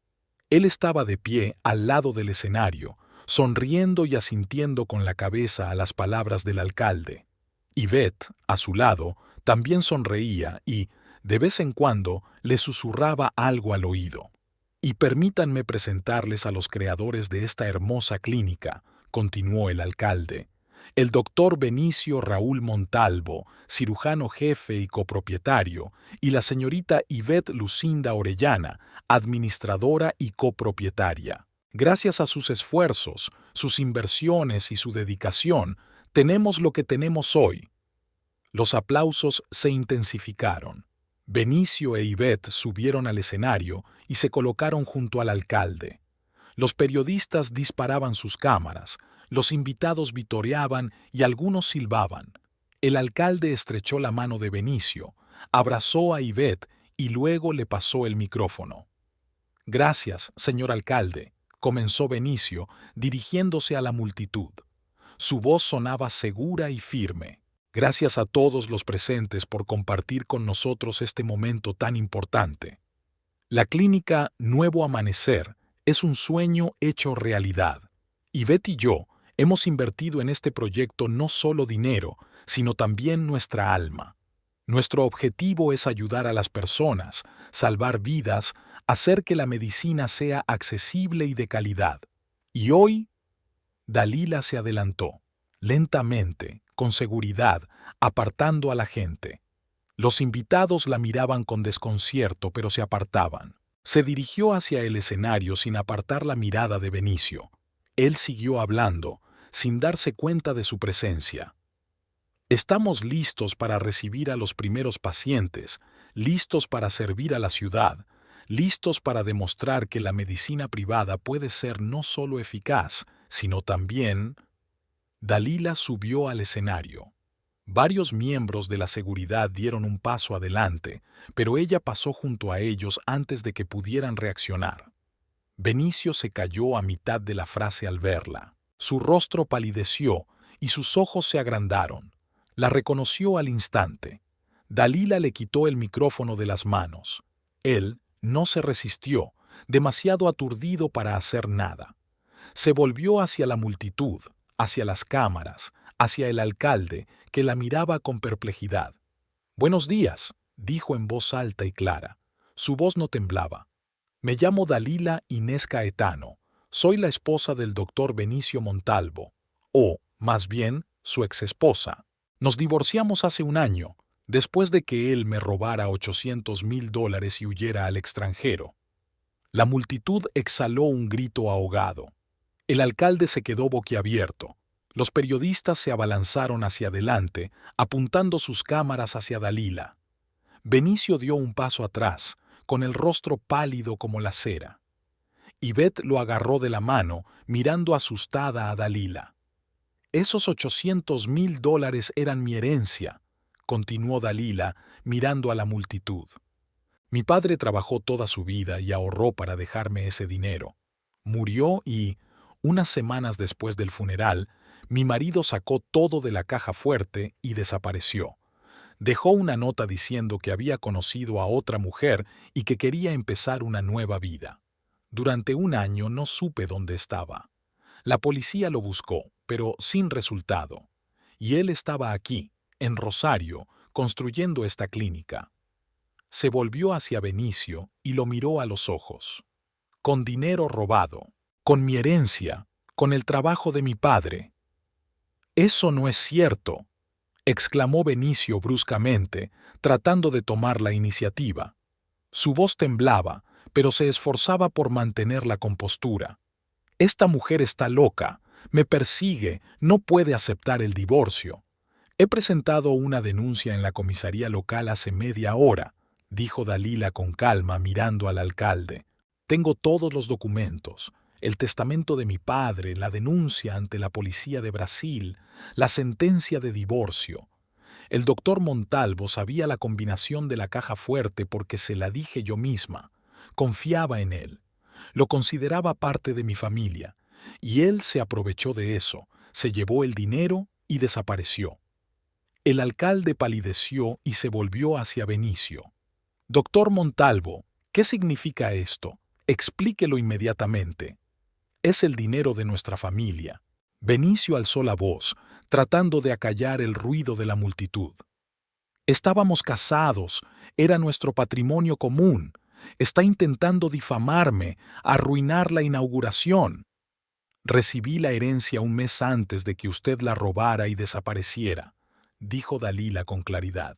Él estaba de pie al lado del escenario, sonriendo y asintiendo con la cabeza a las palabras del alcalde. Yvette, a su lado, también sonreía y, de vez en cuando, le susurraba algo al oído. «Y permítanme presentarles a los creadores de esta hermosa clínica», continuó el alcalde. «El doctor Benicio Raúl Montalvo, cirujano jefe y copropietario, y la señorita Yvette Lucinda Orellana, administradora y copropietaria. Gracias a sus esfuerzos, sus inversiones y su dedicación, tenemos lo que tenemos hoy». Los aplausos se intensificaron. Benicio e Yvette subieron al escenario y se colocaron junto al alcalde. Los periodistas disparaban sus cámaras, los invitados vitoreaban y algunos silbaban. El alcalde estrechó la mano de Benicio, abrazó a Yvette y luego le pasó el micrófono. «Gracias, señor alcalde», comenzó Benicio, dirigiéndose a la multitud. Su voz sonaba segura y firme. «Gracias a todos los presentes por compartir con nosotros este momento tan importante. La clínica Nuevo Amanecer es un sueño hecho realidad. Yvette y yo hemos invertido en este proyecto no solo dinero, sino también nuestra alma. Nuestro objetivo es ayudar a las personas, salvar vidas, hacer que la medicina sea accesible y de calidad. Y hoy...» Dalila se adelantó, lentamente, con seguridad, apartando a la gente. Los invitados la miraban con desconcierto, pero se apartaban. Se dirigió hacia el escenario sin apartar la mirada de Benicio. Él siguió hablando, sin darse cuenta de su presencia. «Estamos listos para recibir a los primeros pacientes, listos para servir a la ciudad, listos para demostrar que la medicina privada puede ser no solo eficaz, sino también...». Dalila subió al escenario. Varios miembros de la seguridad dieron un paso adelante, pero ella pasó junto a ellos antes de que pudieran reaccionar. Benicio se cayó a mitad de la frase al verla. Su rostro palideció y sus ojos se agrandaron. La reconoció al instante. Dalila le quitó el micrófono de las manos. Él no se resistió, demasiado aturdido para hacer nada. Se volvió hacia la multitud, hacia las cámaras, hacia el alcalde, que la miraba con perplejidad. «Buenos días», dijo en voz alta y clara. Su voz no temblaba. «Me llamo Dalila Inés Caetano. Soy la esposa del doctor Benicio Montalvo, o, más bien, su exesposa. Nos divorciamos hace un año, después de que él me robara $800,000 y huyera al extranjero». La multitud exhaló un grito ahogado. El alcalde se quedó boquiabierto. Los periodistas se abalanzaron hacia adelante, apuntando sus cámaras hacia Dalila. Benicio dio un paso atrás, con el rostro pálido como la cera. Ivette lo agarró de la mano, mirando asustada a Dalila. «Esos $800,000 eran mi herencia», continuó Dalila, mirando a la multitud. «Mi padre trabajó toda su vida y ahorró para dejarme ese dinero. Murió y, unas semanas después del funeral, mi marido sacó todo de la caja fuerte y desapareció. Dejó una nota diciendo que había conocido a otra mujer y que quería empezar una nueva vida. Durante un año no supe dónde estaba. La policía lo buscó, pero sin resultado. Y él estaba aquí, en Rosario, construyendo esta clínica». Se volvió hacia Benicio y lo miró a los ojos. «Con dinero robado, con mi herencia, con el trabajo de mi padre». «Eso no es cierto», exclamó Benicio bruscamente, tratando de tomar la iniciativa. Su voz temblaba, pero se esforzaba por mantener la compostura. «Esta mujer está loca, me persigue, no puede aceptar el divorcio. He presentado una denuncia en la comisaría local hace media hora», dijo Dalila con calma mirando al alcalde. «Tengo todos los documentos, el testamento de mi padre, la denuncia ante la policía de Brasil, la sentencia de divorcio. El doctor Montalvo sabía la combinación de la caja fuerte porque se la dije yo misma. Confiaba en él. Lo consideraba parte de mi familia. Y él se aprovechó de eso, se llevó el dinero y desapareció». El alcalde palideció y se volvió hacia Benicio. «Doctor Montalvo, ¿qué significa esto? Explíquelo inmediatamente». «Es el dinero de nuestra familia». Benicio alzó la voz, tratando de acallar el ruido de la multitud. «Estábamos casados, era nuestro patrimonio común. Está intentando difamarme, arruinar la inauguración. Recibí la herencia un mes antes de que usted la robara y desapareciera», dijo Dalila con claridad.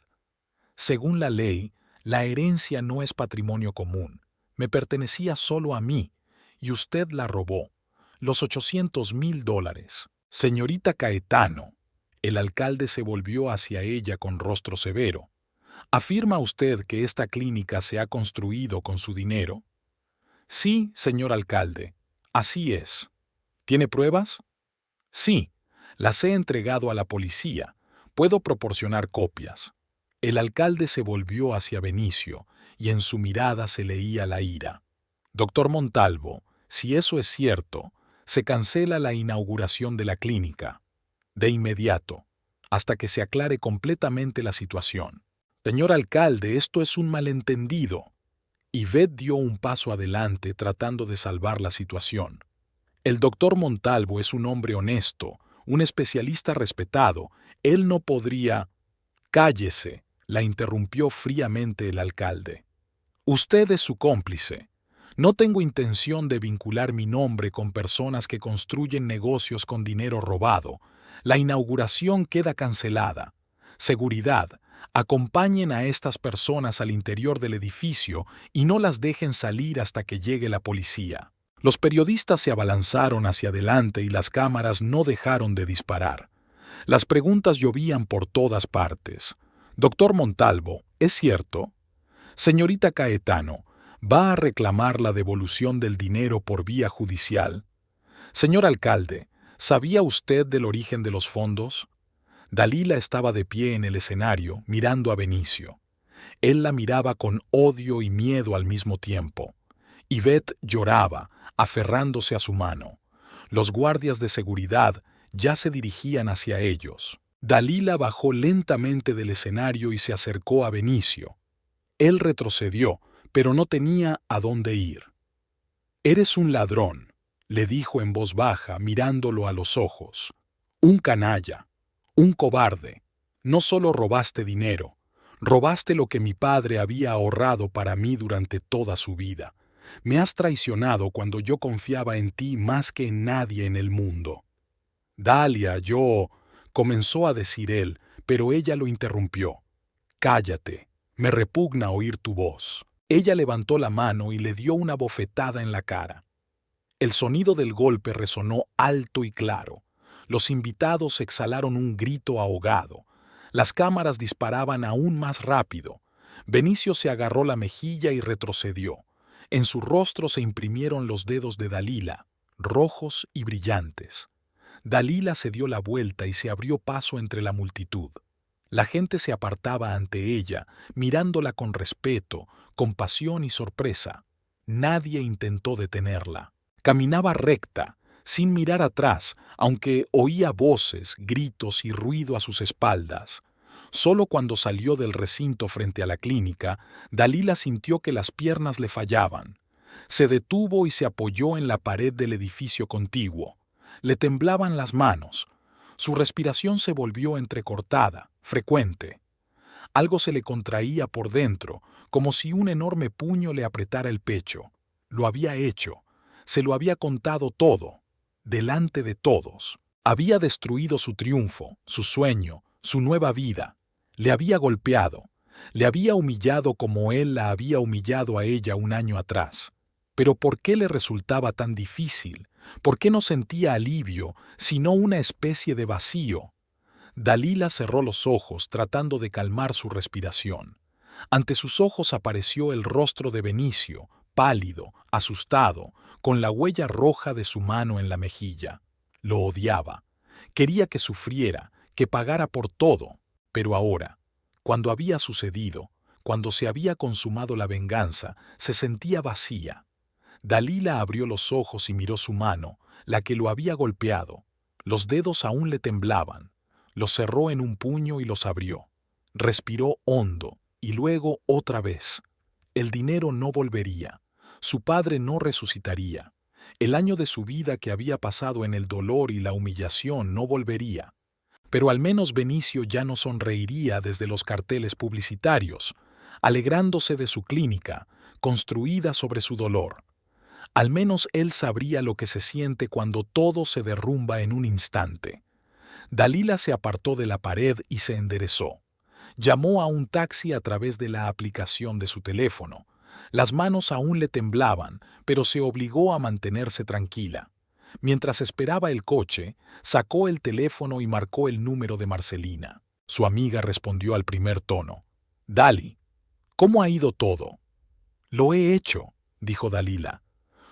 «Según la ley, la herencia no es patrimonio común. Me pertenecía solo a mí, y usted la robó. Los $800,000. Señorita Caetano». El alcalde se volvió hacia ella con rostro severo. «¿Afirma usted que esta clínica se ha construido con su dinero?» «Sí, señor alcalde. Así es». «¿Tiene pruebas?» «Sí. Las he entregado a la policía. Puedo proporcionar copias». El alcalde se volvió hacia Benicio y en su mirada se leía la ira. «Doctor Montalvo, si eso es cierto, se cancela la inauguración de la clínica. De inmediato, hasta que se aclare completamente la situación». «Señor alcalde, esto es un malentendido». Ivette dio un paso adelante tratando de salvar la situación. «El doctor Montalvo es un hombre honesto, un especialista respetado. Él no podría...» «Cállese», la interrumpió fríamente el alcalde. «Usted es su cómplice. No tengo intención de vincular mi nombre con personas que construyen negocios con dinero robado. La inauguración queda cancelada. Seguridad, acompañen a estas personas al interior del edificio y no las dejen salir hasta que llegue la policía». Los periodistas se abalanzaron hacia adelante y las cámaras no dejaron de disparar. Las preguntas llovían por todas partes. «Doctor Montalvo, ¿es cierto? Señorita Caetano, ¿va a reclamar la devolución del dinero por vía judicial? Señor alcalde, ¿sabía usted del origen de los fondos? Dalila estaba de pie en el escenario, mirando a Benicio. Él la miraba con odio y miedo al mismo tiempo. Ivette lloraba, aferrándose a su mano. Los guardias de seguridad ya se dirigían hacia ellos. Dalila bajó lentamente del escenario y se acercó a Benicio. Él retrocedió, pero no tenía a dónde ir. «Eres un ladrón», le dijo en voz baja, mirándolo a los ojos. «Un canalla, un cobarde. No solo robaste dinero, robaste lo que mi padre había ahorrado para mí durante toda su vida. Me has traicionado cuando yo confiaba en ti más que en nadie en el mundo». «Dalia, comenzó a decir él, pero ella lo interrumpió. «Cállate, me repugna oír tu voz». Ella levantó la mano y le dio una bofetada en la cara. El sonido del golpe resonó alto y claro. Los invitados exhalaron un grito ahogado. Las cámaras disparaban aún más rápido. Benicio se agarró la mejilla y retrocedió. En su rostro se imprimieron los dedos de Dalila, rojos y brillantes. Dalila se dio la vuelta y se abrió paso entre la multitud. La gente se apartaba ante ella, mirándola con respeto, compasión y sorpresa. Nadie intentó detenerla. Caminaba recta, sin mirar atrás, aunque oía voces, gritos y ruido a sus espaldas. Solo cuando salió del recinto frente a la clínica, Dalila sintió que las piernas le fallaban. Se detuvo y se apoyó en la pared del edificio contiguo. Le temblaban las manos. Su respiración se volvió entrecortada, frecuente. Algo se le contraía por dentro, como si un enorme puño le apretara el pecho. Lo había hecho. Se lo había contado todo, delante de todos. Había destruido su triunfo, su sueño, su nueva vida. Le había golpeado. Le había humillado como él la había humillado a ella un año atrás. Pero ¿por qué le resultaba tan difícil? ¿Por qué no sentía alivio, sino una especie de vacío? Dalila cerró los ojos tratando de calmar su respiración. Ante sus ojos apareció el rostro de Benicio, pálido, asustado, con la huella roja de su mano en la mejilla. Lo odiaba. Quería que sufriera, que pagara por todo. Pero ahora, cuando había sucedido, cuando se había consumado la venganza, se sentía vacía. Dalila abrió los ojos y miró su mano, la que lo había golpeado. Los dedos aún le temblaban. Los cerró en un puño y los abrió. Respiró hondo, y luego otra vez. El dinero no volvería. Su padre no resucitaría. El año de su vida que había pasado en el dolor y la humillación no volvería. Pero al menos Benicio ya no sonreiría desde los carteles publicitarios, alegrándose de su clínica, construida sobre su dolor. Al menos él sabría lo que se siente cuando todo se derrumba en un instante. Dalila se apartó de la pared y se enderezó. Llamó a un taxi a través de la aplicación de su teléfono. Las manos aún le temblaban, pero se obligó a mantenerse tranquila. Mientras esperaba el coche, sacó el teléfono y marcó el número de Marcelina. Su amiga respondió al primer tono. «Dali, ¿cómo ha ido todo?» «Lo he hecho», dijo Dalila.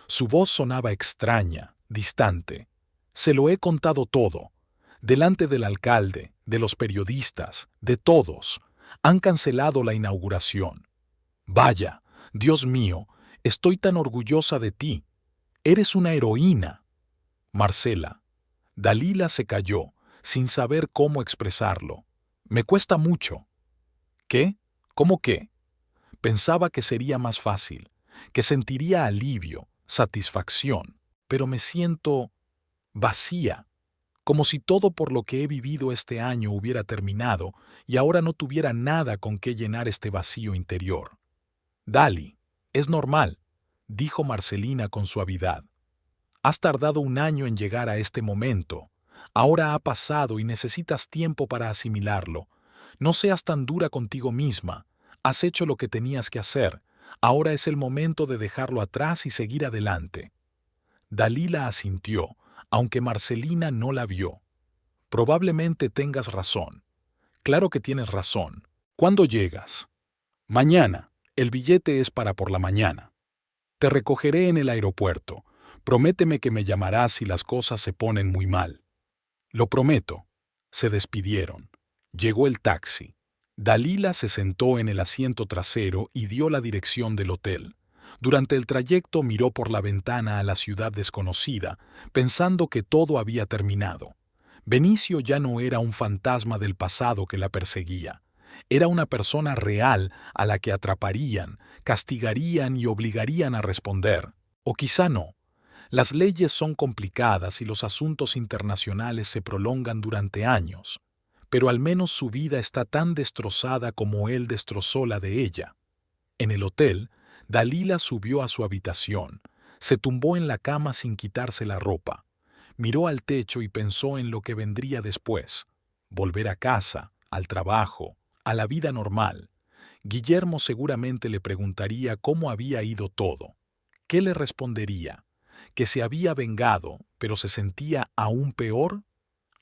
Su voz sonaba extraña, distante. «Se lo he contado todo. Delante del alcalde, de los periodistas, de todos. Han cancelado la inauguración. Vaya, Dios mío, estoy tan orgullosa de ti. Eres una heroína». «Marcela». Dalila se calló, sin saber cómo expresarlo. «Me cuesta mucho». «¿Qué? ¿Cómo qué?» Pensaba que sería más fácil, que sentiría alivio, satisfacción, pero me siento vacía, como si todo por lo que he vivido este año hubiera terminado y ahora no tuviera nada con qué llenar este vacío interior. «Dali, es normal», dijo Marcelina con suavidad. «Has tardado un año en llegar a este momento. Ahora ha pasado y necesitas tiempo para asimilarlo. No seas tan dura contigo misma. Has hecho lo que tenías que hacer. Ahora es el momento de dejarlo atrás y seguir adelante». Dalila asintió, aunque Marcelina no la vio. «Probablemente tengas razón». «Claro que tienes razón. ¿Cuándo llegas?» «Mañana. El billete es para por la mañana. Te recogeré en el aeropuerto. Prométeme que me llamarás si las cosas se ponen muy mal». «Lo prometo». Se despidieron. Llegó el taxi. Dalila se sentó en el asiento trasero y dio la dirección del hotel. Durante el trayecto miró por la ventana a la ciudad desconocida, pensando que todo había terminado. Benicio ya no era un fantasma del pasado que la perseguía. Era una persona real a la que atraparían, castigarían y obligarían a responder. O quizá no. Las leyes son complicadas y los asuntos internacionales se prolongan durante años. Pero al menos su vida está tan destrozada como él destrozó la de ella. En el hotel, Dalila subió a su habitación, se tumbó en la cama sin quitarse la ropa, miró al techo y pensó en lo que vendría después: volver a casa, al trabajo, a la vida normal. Guillermo seguramente le preguntaría cómo había ido todo. ¿Qué le respondería? ¿Que se había vengado, pero se sentía aún peor?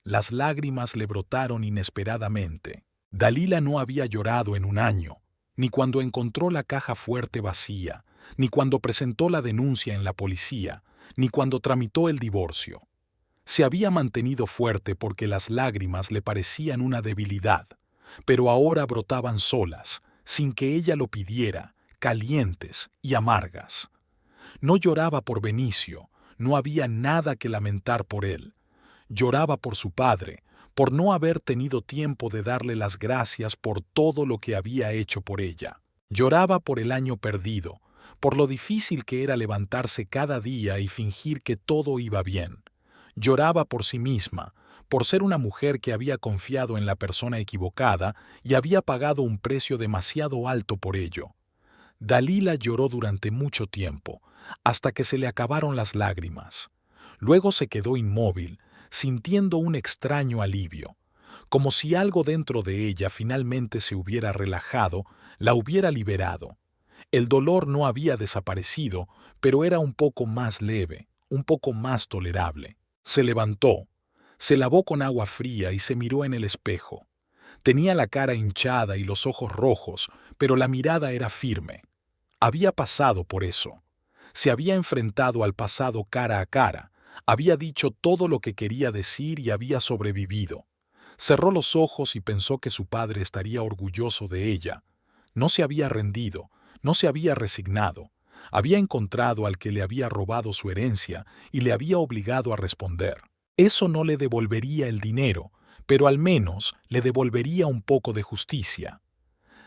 Las lágrimas le brotaron inesperadamente. Dalila no había llorado en un año, ni cuando encontró la caja fuerte vacía, ni cuando presentó la denuncia en la policía, ni cuando tramitó el divorcio. Se había mantenido fuerte porque las lágrimas le parecían una debilidad, pero ahora brotaban solas, sin que ella lo pidiera, calientes y amargas. No lloraba por Benicio, no había nada que lamentar por él. Lloraba por su padre, por no haber tenido tiempo de darle las gracias por todo lo que había hecho por ella. Lloraba por el año perdido, por lo difícil que era levantarse cada día y fingir que todo iba bien. Lloraba por sí misma, por ser una mujer que había confiado en la persona equivocada y había pagado un precio demasiado alto por ello. Dalila lloró durante mucho tiempo, hasta que se le acabaron las lágrimas. Luego se quedó inmóvil, sintiendo un extraño alivio, como si algo dentro de ella finalmente se hubiera relajado, la hubiera liberado. El dolor no había desaparecido, pero era un poco más leve, un poco más tolerable. Se levantó, se lavó con agua fría y se miró en el espejo. Tenía la cara hinchada y los ojos rojos, pero la mirada era firme. Había pasado por eso. Se había enfrentado al pasado cara a cara, había dicho todo lo que quería decir y había sobrevivido. Cerró los ojos y pensó que su padre estaría orgulloso de ella. No se había rendido, no se había resignado. Había encontrado al que le había robado su herencia y le había obligado a responder. Eso no le devolvería el dinero, pero al menos le devolvería un poco de justicia.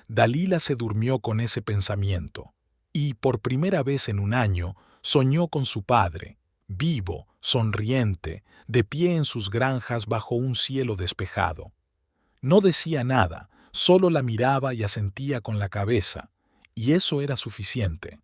Dalila se durmió con ese pensamiento, y por primera vez en un año soñó con su padre, vivo, sonriente, de pie en sus granjas bajo un cielo despejado. No decía nada, solo la miraba y asentía con la cabeza, y eso era suficiente.